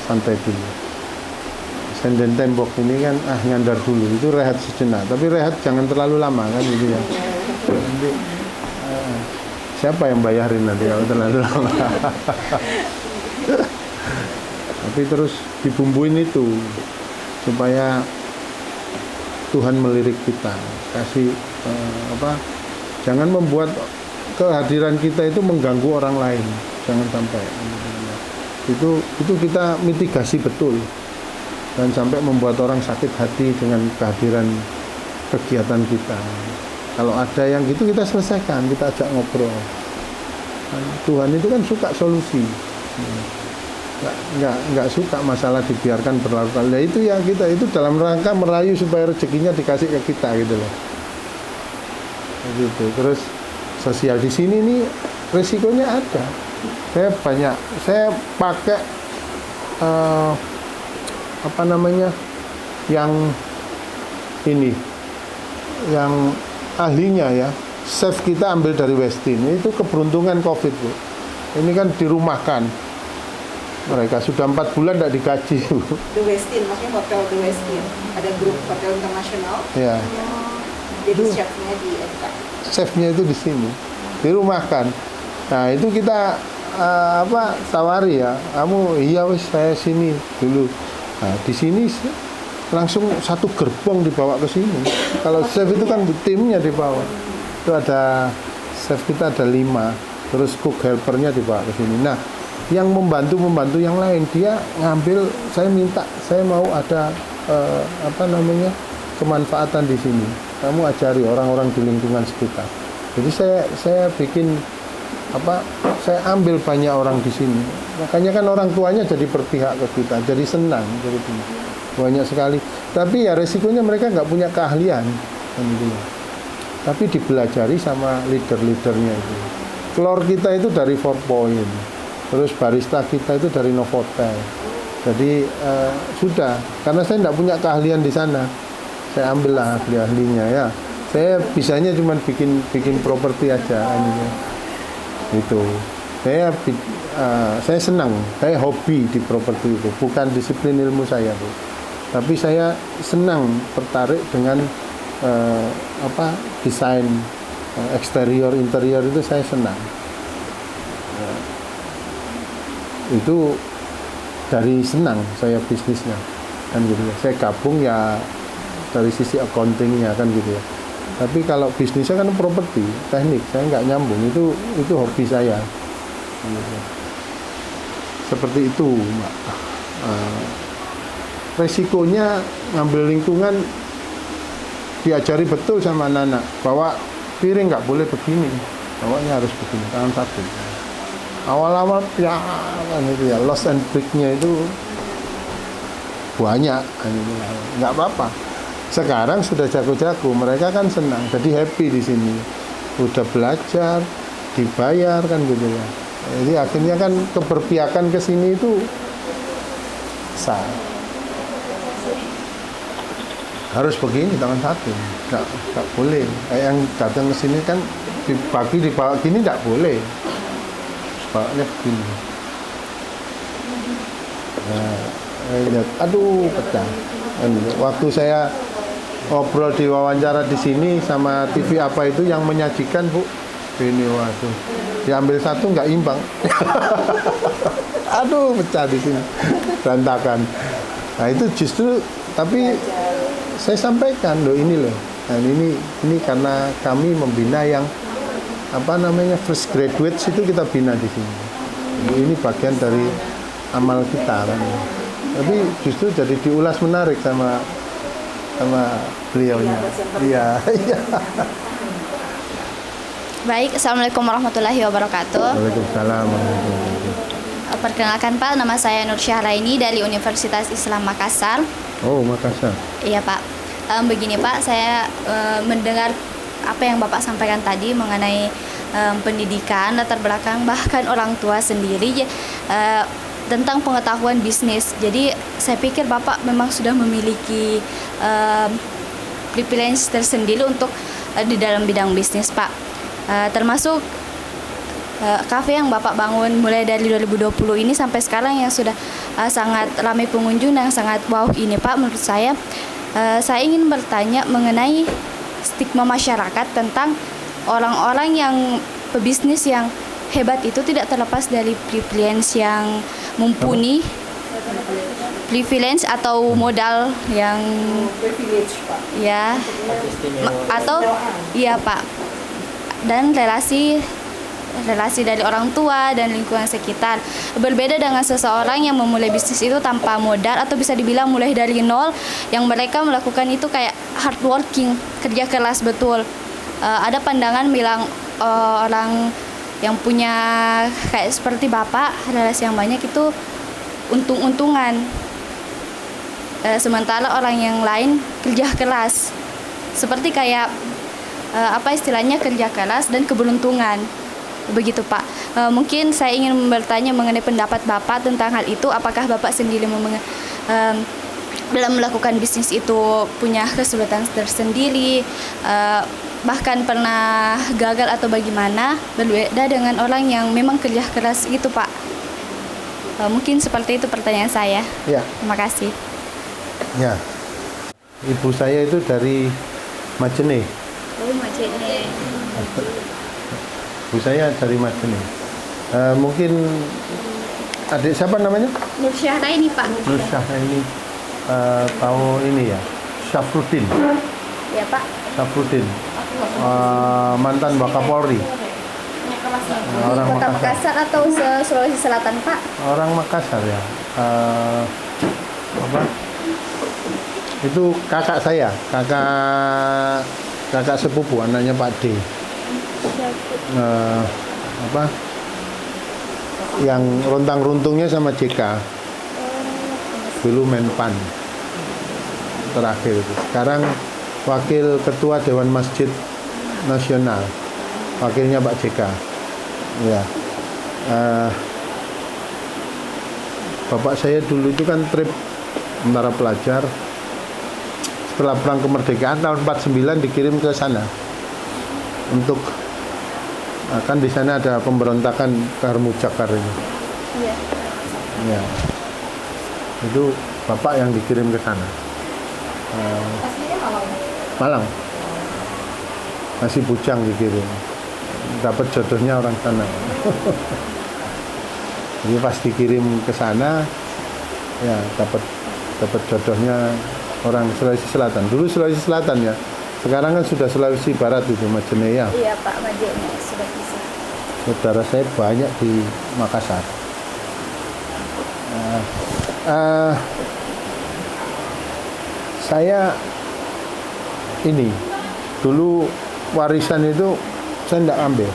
santai dulu. Senden tembok ini kan nyandar dulu, itu rehat sejenak, tapi rehat jangan terlalu lama kan gitu ya. Nanti siapa yang bayarin nanti kalau terlalu lama. Tapi terus dibumbuin itu supaya Tuhan melirik kita, kasih jangan membuat kehadiran kita itu mengganggu orang lain, jangan sampai. Itu kita mitigasi betul. Dan sampai membuat orang sakit hati dengan kehadiran kegiatan kita. Kalau ada yang gitu kita selesaikan, kita ajak ngobrol. Tuhan itu kan suka solusi, nggak suka masalah dibiarkan berlarut-larut. Nah, itu ya kita itu dalam rangka merayu supaya rezekinya dikasih ke kita gitu loh. Gitu. Terus sosial di sini nih resikonya ada. Saya pakai yang ini, yang ahlinya ya, chef kita ambil dari Westin. Itu keberuntungan COVID, Bu. Ini kan dirumahkan. Mereka sudah 4 bulan tidak digaji, Bu. The Westin, maksudnya hotel The Westin. Ada grup hotel internasional. Ya. Jadi chefnya di MK. Chefnya itu di sini, dirumahkan. Nah itu kita tawari ya. Kamu wis saya sini dulu. Nah, di sini langsung satu gerbong dibawa ke sini. Kalau chef itu kan timnya dibawa. Itu ada chef kita ada 5, terus cook helpernya dibawa ke sini. Nah, yang membantu yang lain dia ngambil. Saya mau ada kemanfaatan di sini. Kamu ajari orang-orang di lingkungan sekitar. Jadi saya bikin saya ambil banyak orang di sini. Makanya kan orang tuanya jadi berpihak ke kita, jadi senang, jadi banyak sekali. Tapi ya resikonya mereka nggak punya keahlian, kan gitu. Tapi dipelajari sama leader-leadernya itu. Floor kita itu dari 4 Point, terus barista kita itu dari Novotel. Jadi sudah, karena saya nggak punya keahlian di sana. saya ambillah ahli-ahlinya ya. Saya bisanya cuma bikin properti aja ininya. Itu. Saya senang, saya hobi di properti itu, bukan disiplin ilmu saya, Bu. Tapi saya senang tertarik dengan desain eksterior interior itu saya senang. Itu dari senang saya bisnisnya kan gitu ya. Saya gabung ya dari sisi accountingnya kan gitu ya. Tapi kalau bisnisnya kan properti, teknik, saya nggak nyambung. Itu hobi saya. Gitu. Seperti itu, Mbak. Resikonya ngambil lingkungan diajari betul sama anak-anak bahwa piring nggak boleh begini, bawanya harus begini, tangan satu. Awal-awal ya kan itu ya, loss and break-nya itu banyak, nggak apa-apa. Sekarang sudah jago-jago, mereka kan senang, jadi happy di sini. Udah belajar, dibayar kan gitu ya. Jadi akhirnya kan keberpihakan ke sini itu sah. Harus begini tangan satu, nggak boleh. Kayak yang datang ke sini kan dibagi dibawa gini nggak boleh. Bawanya begini. Nah, lihat, aduh pecah. Waktu saya ngobrol di wawancara di sini sama TV apa itu yang menyajikan, Bu, ini waduh, diambil satu nggak imbang. Aduh pecah di sini, berantakan. Nah itu justru, tapi saya sampaikan loh ini loh. Nah ini karena kami membina yang fresh graduates itu kita bina di sini. Ini bagian dari amal kita kan. Tapi justru jadi diulas menarik sama beliaunya. Iya. Baik, Assalamualaikum warahmatullahi wabarakatuh. Waalaikumsalam warahmatullahi wabarakatuh. Perkenalkan Pak, nama saya Nur Syahraini dari Universitas Islam Makassar. Oh, Makassar. Iya Pak. Begini Pak, saya mendengar apa yang Bapak sampaikan tadi mengenai pendidikan, latar belakang, bahkan orang tua sendiri tentang pengetahuan bisnis. Jadi saya pikir Bapak memang sudah memiliki privilege tersendiri untuk di dalam bidang bisnis Pak. Termasuk kafe yang Bapak bangun mulai dari 2020 ini sampai sekarang yang sudah sangat ramai pengunjung dan sangat wow ini Pak, menurut saya ingin bertanya mengenai stigma masyarakat tentang orang-orang yang pebisnis yang hebat itu tidak terlepas dari privilege yang mumpuni, privilege atau modal yang ya atau iya Pak, dan relasi dari orang tua dan lingkungan sekitar. Berbeda dengan seseorang yang memulai bisnis itu tanpa modal atau bisa dibilang mulai dari nol, yang mereka melakukan itu kayak hard working, kerja keras betul. Ada pandangan bilang orang yang punya kayak seperti Bapak, relasi yang banyak itu untung-untungan. Sementara orang yang lain kerja keras. Seperti kayak istilahnya kerja keras dan keberuntungan. Begitu Pak. Mungkin saya ingin bertanya mengenai pendapat Bapak tentang hal itu. Apakah Bapak sendiri dalam melakukan bisnis itu punya kesulitan tersendiri, bahkan pernah gagal atau bagaimana, berbeda dengan orang yang memang kerja keras gitu Pak? Mungkin seperti itu pertanyaan saya. Ya. Terima kasih. Ya. Ibu saya itu dari Majene. Oh, Majene. Ibu saya dari Majene. Mungkin adik siapa namanya? Nur Syahraini Pak. Nur Syahraini. Tahu ini ya, Syafruddin. Ya Pak. Syafruddin. Mantan Wakapolri. Orang Kota Makassar atau Sulawesi Selatan Pak? Orang Makassar ya. Itu kakak saya, kakak sepupu, anaknya Pak D. Yang rontang-runtungnya sama JK. Dulu Menpan terakhir itu. Sekarang wakil ketua Dewan Masjid Nasional, wakilnya Pak JK. Ya. Bapak saya dulu itu kan trip antara pelajar setelah perang kemerdekaan tahun 49 dikirim ke sana untuk kan di sana ada pemberontakan Karmujakar ini. Iya. Ya. Itu bapak yang dikirim ke sana. Aslinya Malang. Malang. Masih bujang dikirim. Dapat jodohnya orang sana. Jadi pas dikirim ke sana, ya dapat jodohnya orang Sulawesi Selatan. Dulu Sulawesi Selatan ya. Sekarang kan sudah Sulawesi Barat itu, Majenea. Iya Pak, Majene sudah bisa. Saudara saya banyak di Makassar. Saya ini dulu warisan itu saya tidak ambil.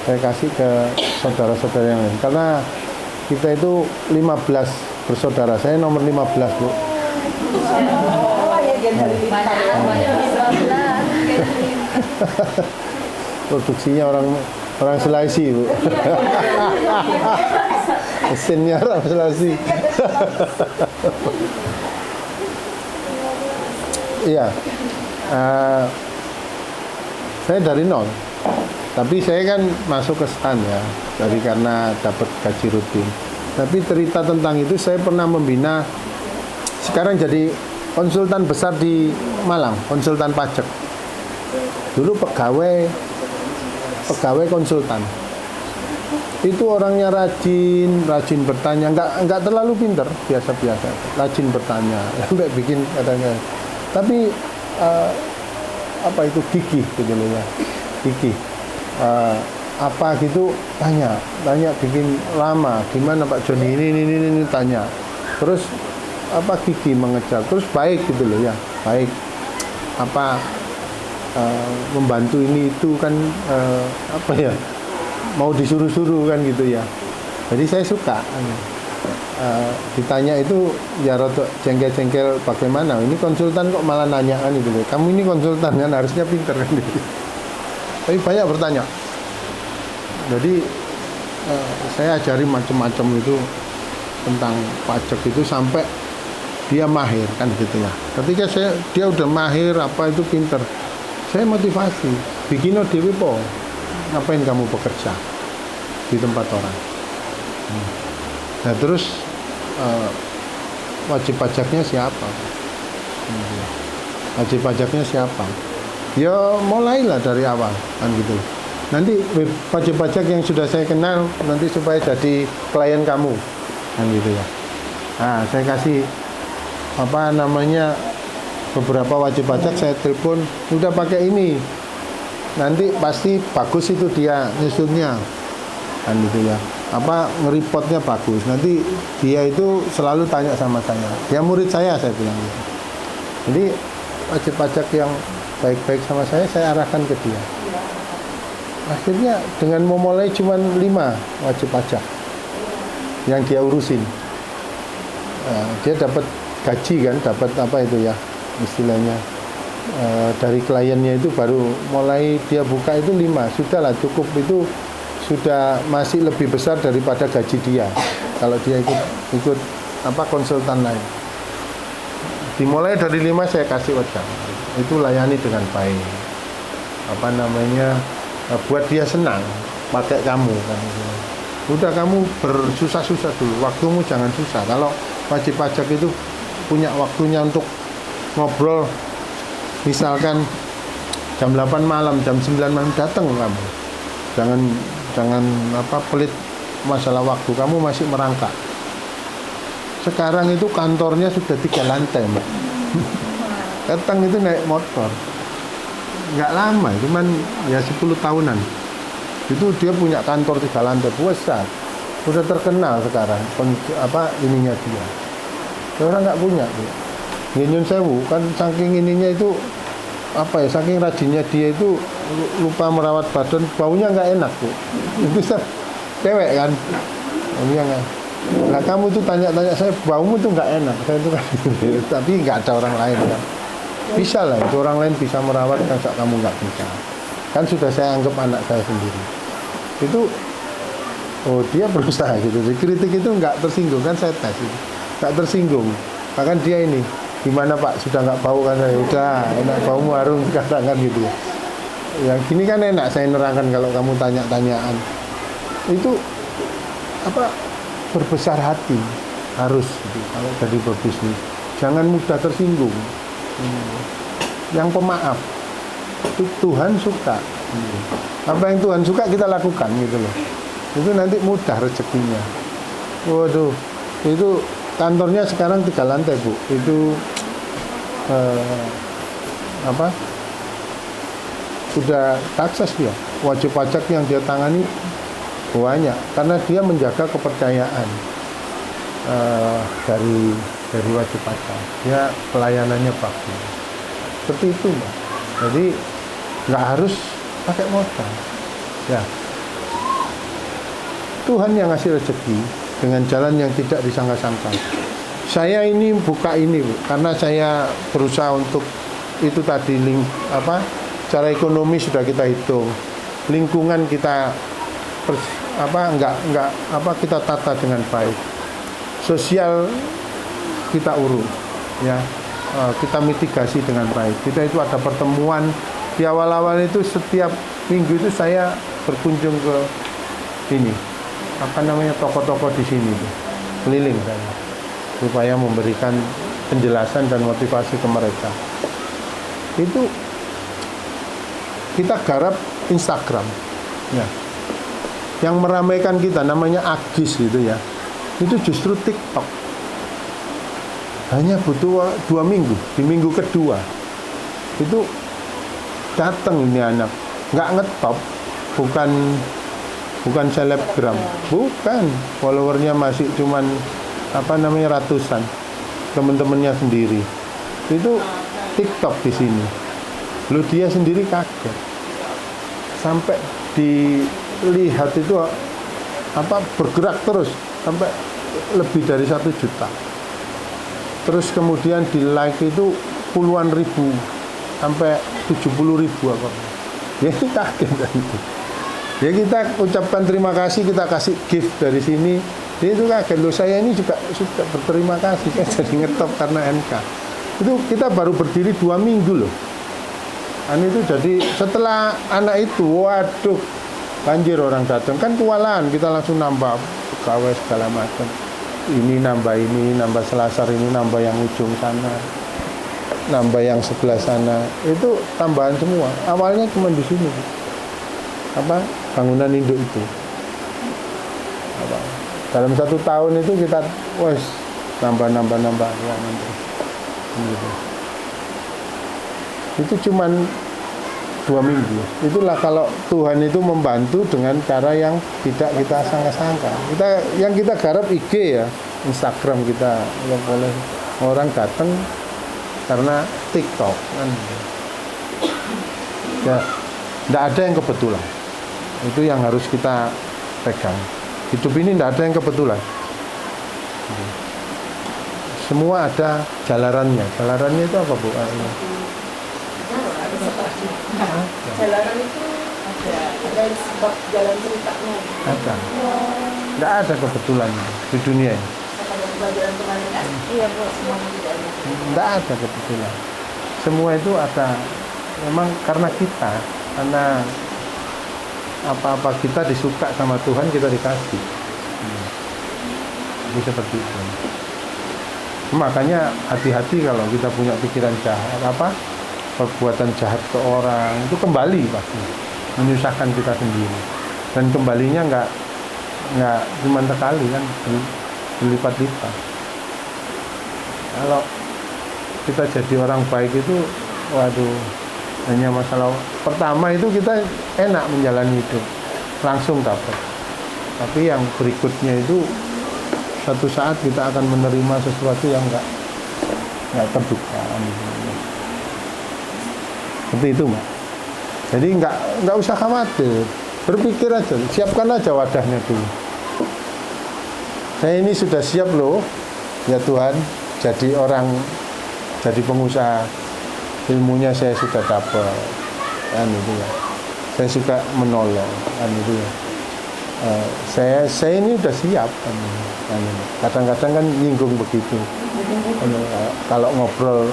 Saya kasih ke saudara-saudara yang lain karena kita itu 15 bersaudara. Saya nomor 15, Bu. Oh, ya genre pintar ya. Produksinya orang Sulawesi, Bu. Mesinnya orang Sulawesi. Iya. Saya dari nol. Tapi saya kan masuk ke STAN ya, dari karena dapat gaji rutin. Tapi cerita tentang itu saya pernah membina. Sekarang jadi konsultan besar di Malang, konsultan pajak. Dulu pegawai konsultan. Itu orangnya rajin bertanya, nggak terlalu pinter, biasa-biasa, rajin bertanya, sampai bikin katanya. Tapi apa itu gigih gitu loh ya, gigih. Apa gitu tanya bikin lama, gimana Pak Joni ini tanya. Terus apa gigih mengejar, terus baik gitu loh ya, baik. Apa membantu ini itu kan apa ya, mau disuruh-suruh kan gitu ya. Jadi saya suka ditanya itu ya rada jengkel-jengkel bagaimana ini konsultan kok malah nanyaan itu loh. Kamu ini konsultan kan harusnya pinter kan gitu. Tapi banyak bertanya. Jadi saya ajari macam-macam itu tentang pajak itu sampai dia mahir kan gitu ya. Ketika dia udah mahir apa itu pinter, saya motivasi, bikin dhewe po. Ngapain kamu bekerja di tempat orang? Nah terus wajib pajaknya siapa? Wajib pajaknya siapa? Ya mulailah dari awal kan gitu. Nanti wajib pajak yang sudah saya kenal nanti supaya jadi klien kamu kan gitu ya. Nah saya kasih apa namanya beberapa wajib pajak, saya telepon udah pakai ini, nanti pasti bagus itu dia nyusunnya kan gitu ya, apa ngeripotnya bagus, nanti dia itu selalu tanya sama saya, dia murid saya bilang gitu. Jadi wajib pajak yang baik-baik sama saya arahkan ke dia. Akhirnya dengan memulai cuma 5 wajib pajak yang dia urusin, dia dapat gaji kan, dapat apa itu ya istilahnya, dari kliennya itu baru mulai dia buka itu 5, sudahlah cukup, itu sudah masih lebih besar daripada gaji dia kalau dia ikut apa konsultan lain. Dimulai dari 5 saya kasih wedang, itu layani dengan baik, apa namanya, buat dia senang pakai kamu kan. Udah kamu bersusah-susah dulu, waktumu jangan susah. Kalau wajib pajak itu punya waktunya untuk ngobrol, misalkan jam 8 malam, jam 9 malam datang kamu. Jangan apa pelit masalah waktu, kamu masih merangkak. Sekarang itu kantornya sudah 3 lantai, Mbak. Datang itu naik motor. Nggak lama, cuman ya 10 tahunan. Itu dia punya kantor 3 lantai besar. Udah terkenal sekarang apa ininya dia. Orang nggak punya. Nyun sewu kan saking ininya itu apa ya, saking rajinnya dia itu lupa merawat badan, baunya nggak enak tuh. Itu cewek kan, baunya nggak. Nah kamu tuh tanya-tanya saya, baumu tuh nggak enak. Saya tuh kan, tapi nggak ada orang lain kan. Bisa lah, itu orang lain bisa merawat kan, kamu nggak bisa. Kan sudah saya anggap anak saya sendiri. Itu, oh dia berusaha gitu. Kritik itu nggak tersinggung kan, saya tes itu. Nggak tersinggung. Bahkan dia ini, gimana Pak, sudah nggak bau kan? Ya udah, enak, baumu harum katakan gitu ya. Yang gini kan enak saya nerangkan kalau kamu tanya-tanyaan. Itu apa, berbesar hati harus gitu, kalau jadi berbisnis. Jangan mudah tersinggung. Yang pemaaf. Itu Tuhan suka. Apa yang Tuhan suka kita lakukan gitu loh. Itu nanti mudah rezekinya. Waduh, itu kantornya sekarang 3 lantai Bu. Itu udah sukses dia. Wajib pajak yang dia tangani banyak karena dia menjaga kepercayaan dari wajib pajak. Dia pelayanannya bagus. Seperti itu Mbak. Jadi nggak harus pakai modal. Ya. Tuhan yang ngasih rezeki dengan jalan yang tidak disangka-sangka. Saya ini buka ini Bu, karena saya berusaha untuk itu tadi secara ekonomi sudah kita hitung, lingkungan kita kita tata dengan baik, sosial kita urus, ya kita mitigasi dengan baik. Kita itu ada pertemuan di awal-awal itu setiap minggu itu saya berkunjung ke ini toko-toko di sini keliling saya supaya memberikan penjelasan dan motivasi ke mereka. Itu kita garap Instagram ya. Yang meramaikan kita namanya Agis gitu ya. Itu justru TikTok. Hanya butuh 2 minggu. Di minggu kedua itu datang ini anak. Nggak ngetop. Bukan selebgram. Bukan. Followernya masih cuman ratusan. Teman-temannya sendiri. Itu TikTok di sini. Lu dia sendiri kaget. Sampai dilihat itu bergerak terus sampai lebih dari 1 juta. Terus kemudian di like itu puluhan ribu sampai 70.000 apa. Ya kita kaget itu. Ya kita ucapkan terima kasih, kita kasih gift dari sini. Dia itu kaget loh, saya ini juga sudah berterima kasih kan jadi ngetop karena NK. Itu kita baru berdiri 2 minggu loh. Itu jadi setelah anak itu, waduh, banjir orang datang kan kewalahan, kita langsung nambah pegawai segala macam. Ini, nambah selasar ini, nambah yang ujung sana, nambah yang sebelah sana. Itu tambahan semua. Awalnya cuma di sini, bangunan induk itu. Dalam 1 tahun itu kita, nambah. Gitu. Itu cuman 2 minggu. Itulah kalau Tuhan itu membantu dengan cara yang tidak kita sangka-sangka. Yang kita garap IG ya, Instagram kita, yang oleh orang datang karena TikTok kan. Ya, tidak ada yang kebetulan. Itu yang harus kita pegang. Hidup ini tidak ada yang kebetulan. Semua ada jalarannya. Jalarannya itu apa Bu? Jalanan itu ada sebab jalan ceritanya. Ada. Tidak ada kebetulan di dunia ini. Pelajaran kemarin kan? Iya Bu, semuanya tidak ada. Tidak ada kebetulan. Semua itu ada memang karena kita, karena apa-apa kita disuka sama Tuhan, kita dikasih. Jadi seperti itu. Makanya hati-hati kalau kita punya pikiran jahat, perbuatan jahat ke orang, itu kembali pasti menyusahkan kita sendiri. Dan kembalinya nggak cuma sekali kan, berlipat-lipat. Kalau kita jadi orang baik itu, waduh, hanya masalah pertama itu kita enak menjalani hidup, langsung dapat. Tapi yang berikutnya itu satu saat kita akan menerima sesuatu yang nggak terduga. Seperti itu Mbak. Jadi nggak usah khawatir, berpikir aja, siapkan aja wadahnya dulu. Saya ini sudah siap loh, ya Tuhan, jadi pengusaha, ilmunya saya sudah dapat, kan itu ya. Saya suka menolong, kan itu ya. saya ini udah siap. Kadang-kadang kan nyinggung begitu. Kalau ngobrol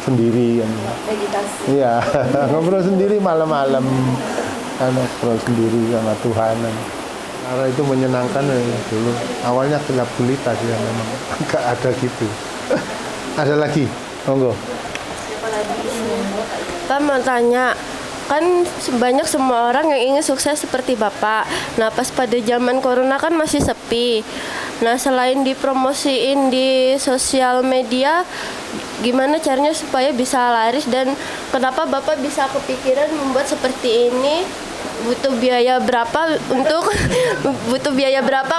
sendiri kan. Meditasi. Iya, ngobrol sendiri malam-malam. Ngobrol sendiri sama Tuhan. Karena itu menyenangkan dulu. Awalnya gelap gulita sih memang. Enggak ada gitu. Ada lagi? Monggo. Pak mau tanya, kan banyak semua orang yang ingin sukses seperti Bapak. Nah pas pada zaman corona kan masih sepi. Nah selain dipromosiin di sosial media, gimana caranya supaya bisa laris dan kenapa Bapak bisa kepikiran membuat seperti ini? Butuh biaya berapa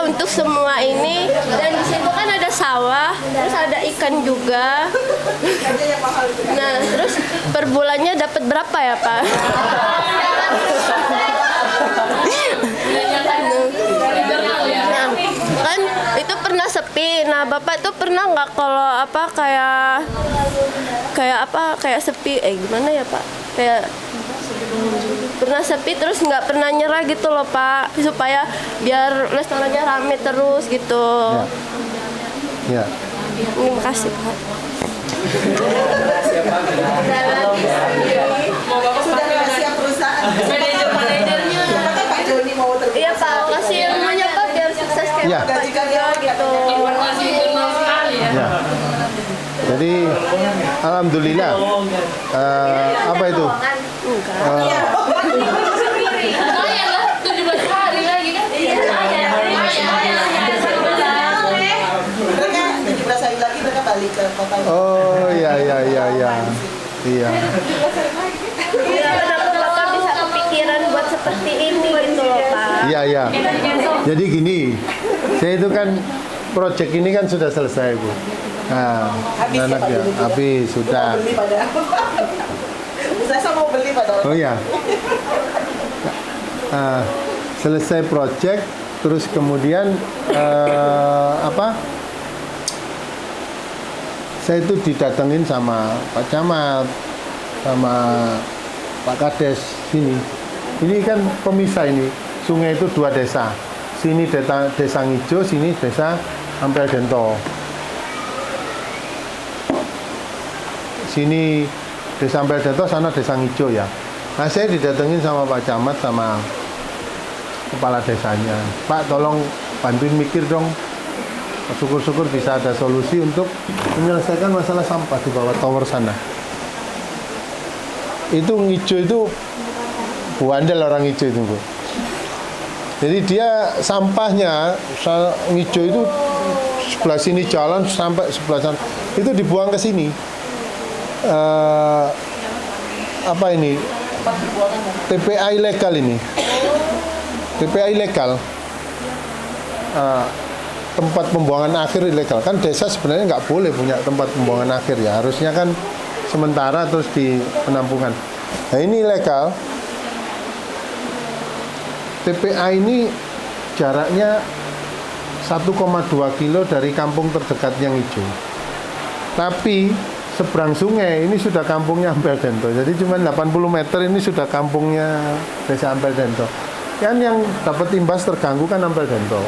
untuk semua ini? Dan di situ kan ada sawah, terus ada ikan juga. Nah, terus per bulannya dapat berapa ya, Pak? Nah, kan itu pernah sepi. Nah, Bapak tuh pernah nggak kalau apa kayak sepi? Gimana ya, Pak? Kayak pernah sepi terus nggak pernah nyerah gitu loh Pak, supaya biar restorannya rame terus gitu. Ya. Terima kasih Pak. Sudah rahasia perusahaan. Manajernya. Apakah Pak Joni mau terbuka? Iya Pak, kasih ilmunya Pak biar sukses kayak Ya. Bapak juga gitu. Ya. Jadi alhamdulillah. Apa itu? Mereka 17 hari lagi mereka balik ke kota. Oh iya. Iya, kenapa Bapak bisa kepikiran buat seperti ini gitu loh Pak? Iya. Jadi gini, saya itu kan proyek ini kan sudah selesai Bu. Nah, Habis ya, anak Pak ya, Joni? habis sudah. Mau beli pada. Saya mau beli pada. Oh iya. Selesai proyek, terus kemudian saya itu didatengin sama Pak Camat, sama Pak Kades sini. Ini kan pemisah ini, sungai itu 2 desa. Sini desa Ngijo, sini desa Ampel Dento. Sini desa Ampel Dento, sana desa Ngijo ya. Nah saya didatengin sama Pak Camat sama kepala desanya. Pak tolong bantuin mikir dong. Syukur-syukur bisa ada solusi untuk menyelesaikan masalah sampah di bawah tower sana. Itu Ngijo itu bandel orang Ngijo itu Bu. Jadi dia sampahnya Ngijo itu sebelah sini jalan sampai sebelah sana itu dibuang ke sini. Apa ini? TPA ilegal ini. TPA ilegal. Tempat pembuangan akhir ilegal. Kan desa sebenarnya nggak boleh punya tempat pembuangan akhir ya. Harusnya kan sementara terus di penampungan. Nah ini ilegal. TPA ini jaraknya 1,2 kilo dari kampung terdekat yang hijau. Tapi seberang sungai ini sudah kampungnya Ampel Dento. Jadi cuma 80 meter ini sudah kampungnya desa Ampel Dento. Kan yang dapat imbas terganggu kan Ampel Dento.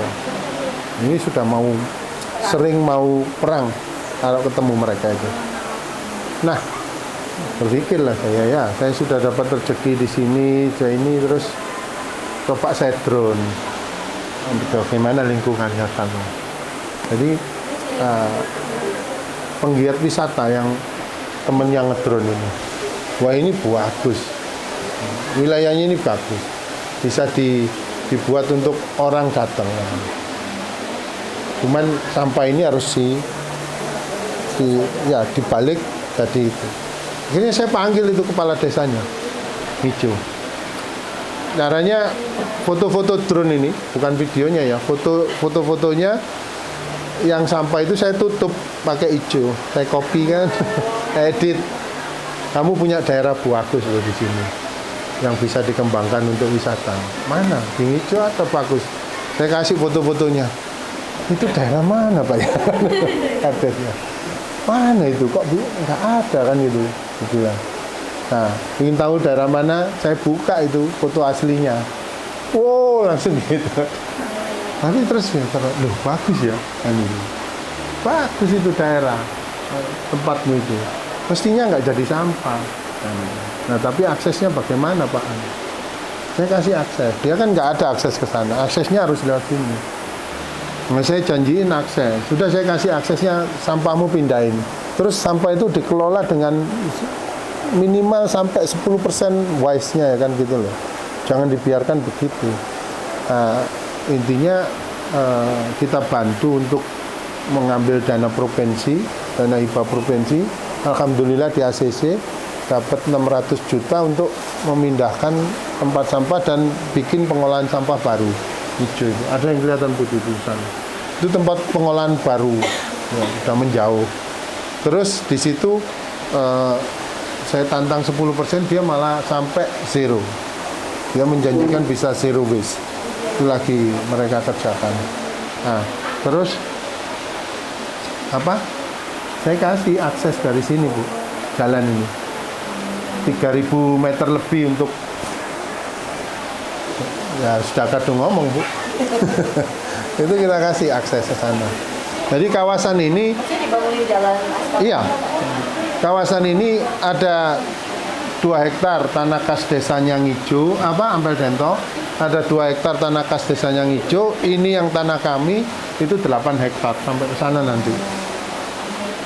Ini sudah sering mau perang kalau ketemu mereka itu. Nah, berpikirlah saya sudah dapat rezeki di sini, terus coba saya drone. Bagaimana lingkungannya sana. Jadi penggiat wisata yang temen yang ngedrone ini, wah ini bagus, wilayahnya ini bagus, bisa dibuat untuk orang datang. Cuman sampah ini harus dibalik jadi itu. Akhirnya saya panggil itu kepala desanya, hijau. Caranya foto-foto drone ini, bukan videonya ya, foto-fotonya yang sampah itu saya tutup pakai hijau, saya copy kan, edit. Kamu punya daerah bagus loh di sini, yang bisa dikembangkan untuk wisata. Mana? Di hijau atau bagus? Saya kasih foto-fotonya. Itu daerah mana Pak ya? Adresnya. Mana itu? Kok nggak ada kan itu? Gitu ya. Nah, ingin tahu daerah mana? Saya buka itu foto aslinya. wow langsung gitu. Tapi terus ya, loh bagus ya, kan gitu. Bagus itu daerah tempatmu itu. Mestinya nggak jadi sampah. Kan gitu. Nah tapi aksesnya bagaimana Pak? Saya kasih akses. Dia kan nggak ada akses ke sana. Aksesnya harus lewat sini. Nah, saya janjiin akses. Sudah saya kasih aksesnya, sampahmu pindahin. Terus sampah itu dikelola dengan minimal sampai 10% wise-nya ya kan gitu loh. Jangan dibiarkan begitu. Nah, intinya kita bantu untuk mengambil dana provinsi, dana hibah provinsi. Alhamdulillah di ACC dapat 600 juta untuk memindahkan tempat sampah dan bikin pengolahan sampah baru. Hijau itu. Ada yang kelihatan putih di sana. Itu tempat pengolahan baru, ya, sudah menjauh. Terus di situ saya tantang 10%, dia malah sampai zero. Dia menjanjikan bisa zero waste. Itu lagi mereka kerjakan. Nah, terus apa? Saya kasih akses dari sini, Bu. Jalan ini. 3.000 meter lebih untuk ya sudah kadung ngomong, Bu. Itu kita kasih akses ke sana. Jadi kawasan ini dibangunin jalan aspal. iya. Kawasan ini ada 2 hektar tanah kas desanya Ngijo, Ampel Dento. Ada 2 hektar tanah kas desanya Ngijo. Ini yang tanah kami itu 8 hektar sampai ke sana nanti.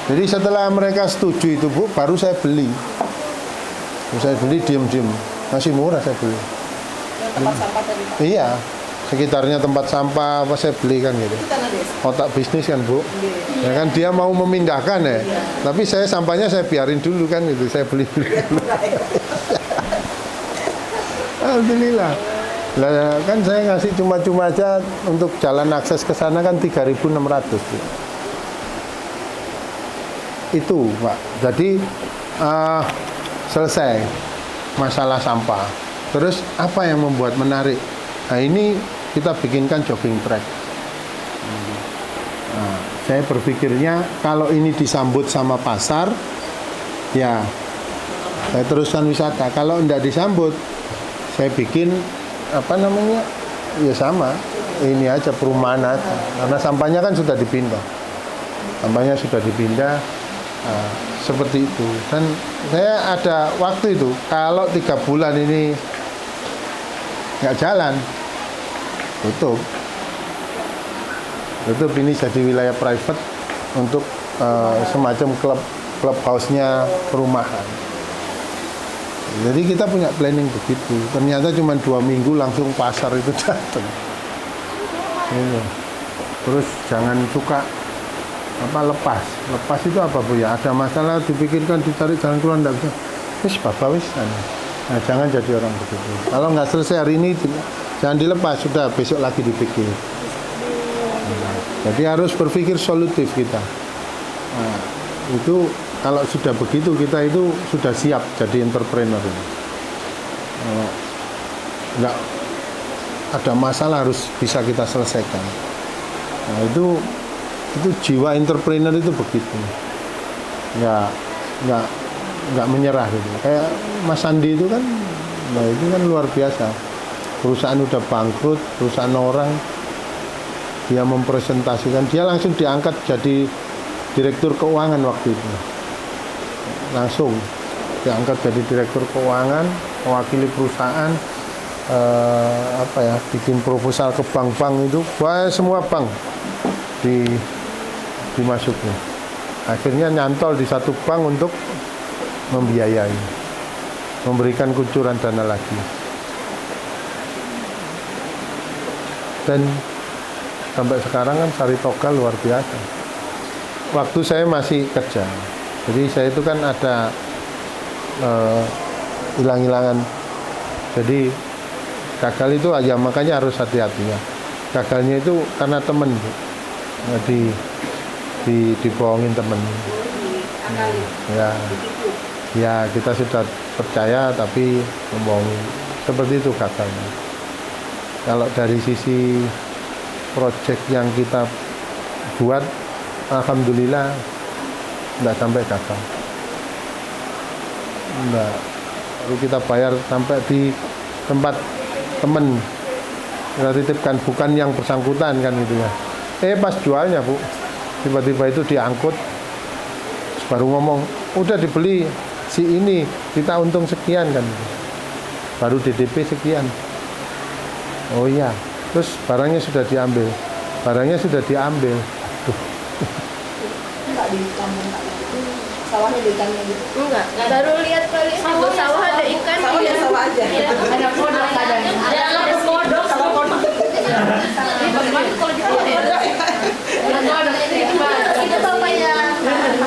Jadi setelah mereka setuju itu, Bu, baru saya beli. Saya beli diem-diem. Masih murah saya beli. Yang tempat sampah tadi Pak. Iya. Sekitarnya tempat sampah apa saya beli kan gitu. Itu tanah desa. Otak bisnis kan, Bu. Ya kan dia mau memindahkan ya. Tapi saya sampahnya saya biarin dulu kan gitu. Saya beli dulu. Alhamdulillah. Lah kan saya ngasih cuma-cuma aja untuk jalan akses ke sana kan 3.600. Bu. Itu, Pak. Jadi selesai masalah sampah. Terus apa yang membuat menarik? Nah, ini kita bikinkan jogging track. Nah, saya berpikirnya kalau ini disambut sama pasar, ya saya teruskan wisata. Kalau tidak disambut, saya bikin apa namanya, ya sama. Ini aja perumahan aja. Karena sampahnya kan sudah dipindah. Sampahnya sudah dipindah. Nah, seperti itu. Dan saya ada waktu itu, kalau 3 bulan ini nggak jalan, tutup ini jadi wilayah private untuk semacam clubhouse-nya perumahan. Jadi kita punya planning begitu. Ternyata cuma 2 minggu langsung pasar itu datang. Iya. Terus jangan suka lepas itu apa, Bu ya? Ada masalah dipikirkan, dicari jalan keluar, enggak bisa. Wis bapak wis. Nah, jangan jadi orang begitu. Kalau nggak selesai hari ini, jangan dilepas, sudah besok lagi dipikir. Jadi harus berpikir solutif kita. Nah, itu kalau sudah begitu kita itu sudah siap jadi entrepreneur. Nggak ada masalah harus bisa kita selesaikan. Nah, itu jiwa entrepreneur itu begitu. Nggak menyerah gitu. Kayak Mas Sandi itu kan, nah itu kan luar biasa. Perusahaan udah bangkrut, perusahaan orang, dia mempresentasikan, dia langsung diangkat jadi direktur keuangan waktu itu. Langsung diangkat jadi direktur keuangan, mewakili perusahaan, bikin proposal ke bank-bank itu, wah semua bank dimasukin. Akhirnya nyantol di satu bank untuk membiayai, memberikan kucuran dana lagi. Dan sampai sekarang kan Saritoga luar biasa. Waktu saya masih kerja, jadi saya itu kan ada hilang-hilangan. Jadi gagal itu ya makanya harus hati-hati ya. Gagalnya itu karena temen, Bu. Dibohongin temen. Ya kita sudah percaya tapi membohongi. Seperti itu gagalnya. Kalau dari sisi proyek yang kita buat, alhamdulillah nggak sampai gagal. Nggak. Lalu kita bayar sampai di tempat temen kita titipkan, bukan yang bersangkutan kan gitu ya. Pas jualnya Bu, tiba-tiba itu diangkut, terus baru ngomong, udah dibeli si ini, kita untung sekian kan, baru DDP sekian. Oh iya, terus barangnya sudah diambil, Tuh. Enggak di kampung tak gitu. Sawahnya di ikannya gitu. Enggak, baru lihat kali di sawah ada ikan. Sawah ya sawah aja. Ada kodok kadang. Ada kodok sama kodok. Bagaimana kalau di sini? Ada kodok Itu bapaknya.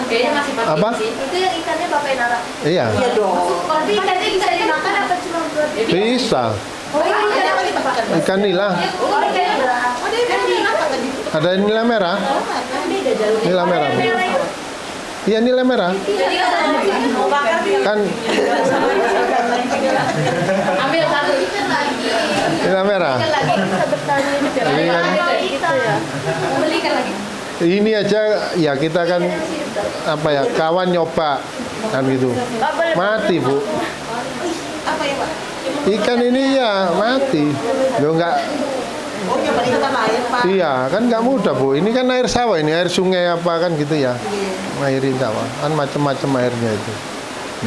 Kayaknya masih pakai Apa? sih. Itu yang ikannya bapaknya Nara. Iya, Iya dong. Tapi ikannya bisa dimakan apa cuma buat? bisa. Oh, ikannya apa dimakan? Ikan nila, Oh, ikannya berapa? Oh, dia kan apa tadi? ada nila merah, nila merah Bu. Iya, nila merah. Kan Ambil satu. nila merah. Lagi bisa bertani di Ini kan gitu ya. Belikan lagi. ini aja ya, kita kan apa ya, kawan nyoba kan gitu. Mati Bu. Apa ya, Pak? Ikan ini ya mati. Lo enggak. Oh, nyoba di tempat lain, Pak. Iya, kan nggak mudah Bu. Ini kan air sawah, ini air sungai apa kan gitu ya. Airin sawah, kan macam-macam airnya itu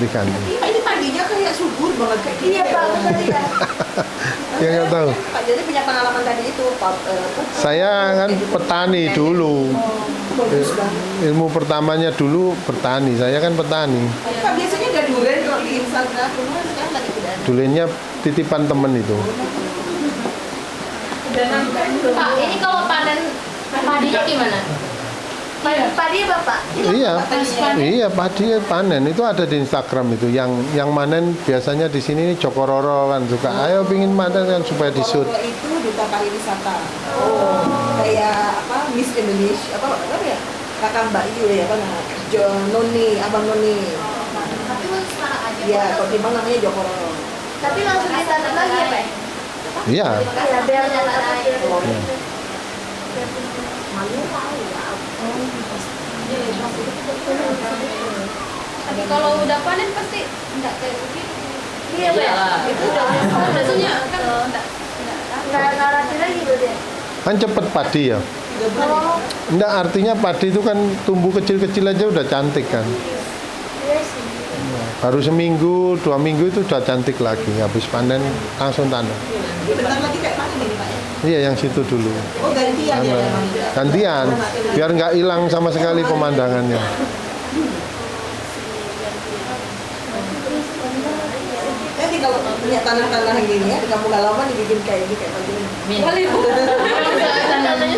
diganti. Ini mandinya kayak subur banget kayak gini. Iya, Pak, benar ya. Ya nggak tahu. Pak Joni punya pengalaman tadi itu, Pak. Saya kan petani dulu. Bagus banget. Ilmu pertamanya dulu petani. Saya kan petani. Pak, biasanya ada durian kalau di Instagram, cuma sekarang lagi tidak ada. Dulunya titipan temen itu. Pak, ini kalau panen padinya gimana? Padi Bapak. Iya padi panen itu ada di Instagram itu. Yang manen biasanya di sini ini Joko Roro kan suka. Ayo pingin panen kan supaya disut. Kalau itu duta pariwisata. Oh, kayak apa? Miss Indonesia apa ya? Kakak Mbak itu ya, apa namanya? Noni, Abang Noni. Tapi mau sekarang aja. Iya, kalau di mana namanya Joko Roro. Tapi langsung ditanam lagi ya, Pak? Iya. Ya, biar naik. Tapi kalau udah panen pasti enggak kayak begini. Iya, Pak. Itu udah biasanya kan Nggak rapi lagi berarti ya? Kan cepet padi ya. Enggak, artinya padi itu kan tumbuh kecil-kecil aja udah cantik kan. Iya sih. Baru seminggu, 2 minggu itu udah cantik lagi. Habis panen langsung tanam. Ini bentar lagi kayak panen ini, Pak ya. Iya, yang situ dulu. Oh, gantian ya memang. Gantian, biar nggak hilang sama sekali pemandangannya. Nanti kalau punya tanah-tanah gini ya, di kampung halaman dibikin kayak gini kayak begini. boleh Bu.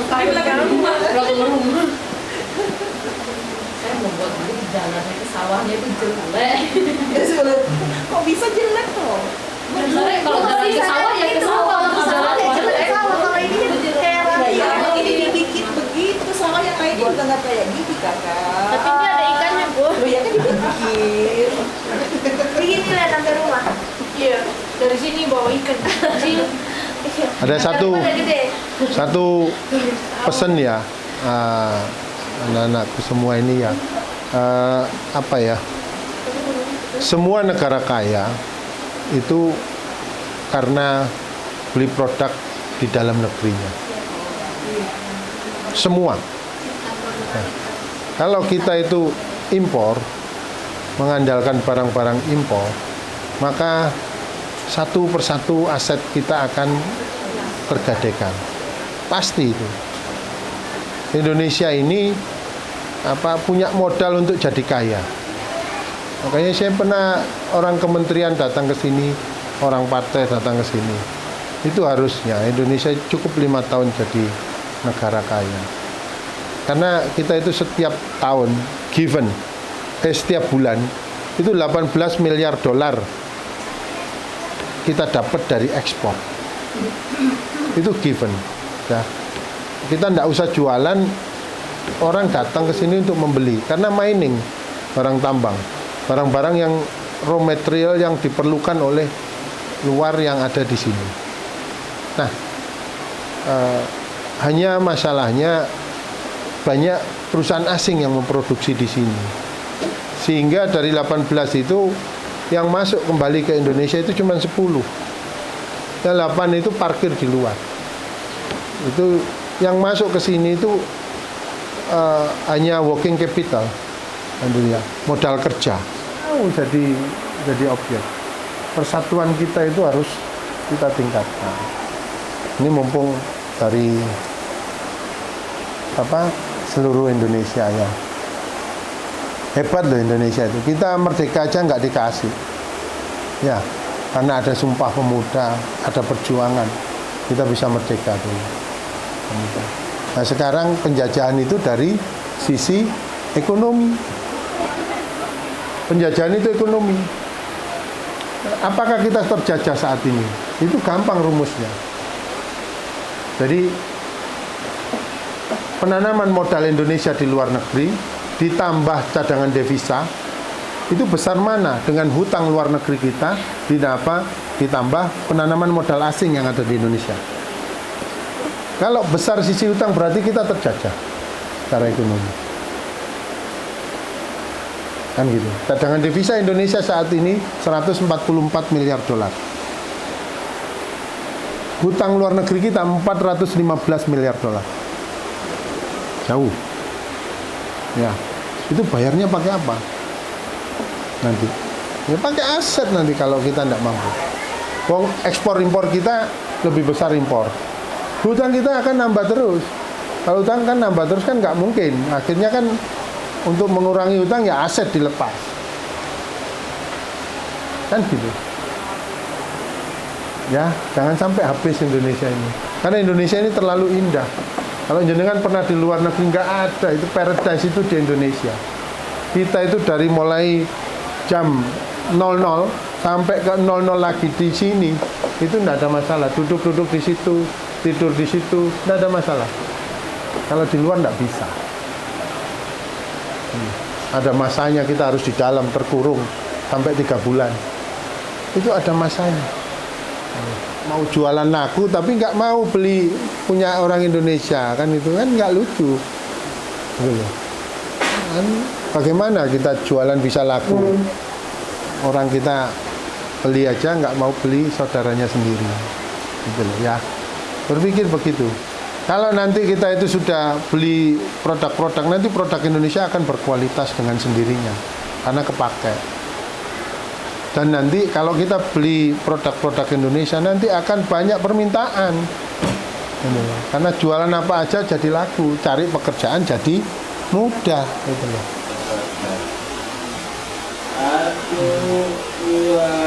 Tapi lagi rumah. Saya mau buat dulu jalannya ke sawahnya itu jelek. Kok bisa jelek toh? Sebenarnya kalau jalan ke sawah ya ke sawah, jalan jelek. Kalau ini kayak rapi. Iya, ini dibikin begitu sama yang lain juga nggak kayak gini kakak. Tapi ini ada ikannya, Bu. Oh ya kan dibikin. Begini lah sampai rumah. Iya, dari sini bawa ikan kecil. Ada satu Udah gede. pesan ya, anak-anakku semua ini ya, apa ya? Semua negara kaya itu karena beli produk di dalam negerinya. Semua. Nah, kalau kita itu impor, mengandalkan barang-barang impor, maka satu persatu aset kita akan tergadaikan. Pasti itu. Indonesia ini punya modal untuk jadi kaya. Makanya saya pernah orang kementerian datang ke sini, orang partai datang ke sini. Itu harusnya Indonesia cukup 5 tahun jadi negara kaya. Karena kita itu setiap tahun setiap bulan itu 18 miliar dolar kita dapat dari ekspor. Itu given. Ya. Kita tidak usah jualan, orang datang ke sini untuk membeli karena mining, barang tambang, barang-barang yang raw material yang diperlukan oleh luar yang ada di sini. Nah, hanya masalahnya banyak perusahaan asing yang memproduksi di sini, sehingga dari 18 itu yang masuk kembali ke Indonesia itu cuma 10. Yang 8 itu parkir di luar. Itu yang masuk ke sini itu hanya working capital, ya, modal kerja. Jadi objek. Persatuan kita itu harus kita tingkatkan. Ini mumpung dari seluruh Indonesia ya. Hebat loh Indonesia itu. Kita merdeka aja nggak dikasih. Ya, karena ada Sumpah Pemuda, ada perjuangan. Kita bisa merdeka dulu. Nah sekarang penjajahan itu dari sisi ekonomi. Penjajahan itu ekonomi. Apakah kita terjajah saat ini? Itu gampang rumusnya. Jadi penanaman modal Indonesia di luar negeri ditambah cadangan devisa itu besar mana dengan hutang luar negeri kita ditambah penanaman modal asing yang ada di Indonesia. Kalau besar sisi hutang berarti kita terjajah secara ekonomi. Kan gitu. Cadangan devisa Indonesia saat ini 144 miliar dolar. Hutang luar negeri kita 415 miliar dolar. Jauh. Ya. Itu bayarnya pakai apa? Nanti. Ya pakai aset nanti kalau kita tidak mampu. Ekspor impor kita lebih besar impor. Hutang kita akan nambah terus. Kalau hutang kan nambah terus kan nggak mungkin. Akhirnya kan untuk mengurangi hutang ya aset dilepas. Kan gitu. Ya, jangan sampai habis Indonesia ini. Karena Indonesia ini terlalu indah. Kalau jenengan pernah di luar negeri nggak ada, itu paradise itu di Indonesia. Kita itu dari mulai jam 00 sampai ke 00 lagi di sini itu nggak ada masalah. Duduk-duduk di situ, tidur di situ, nggak ada masalah. Kalau di luar nggak bisa. Ada masanya kita harus di dalam terkurung sampai 3 bulan. Itu ada masanya. Mau jualan laku tapi nggak mau beli punya orang Indonesia, kan itu kan nggak lucu. Gitu. Kan bagaimana kita jualan bisa laku? Orang kita beli aja nggak mau beli saudaranya sendiri. Gitu loh, ya. Berpikir begitu. Kalau nanti kita itu sudah beli produk-produk, nanti produk Indonesia akan berkualitas dengan sendirinya karena kepakai. Dan nanti kalau kita beli produk-produk Indonesia nanti akan banyak permintaan. Karena jualan apa aja jadi laku, cari pekerjaan jadi mudah. Gitu loh. 1, 2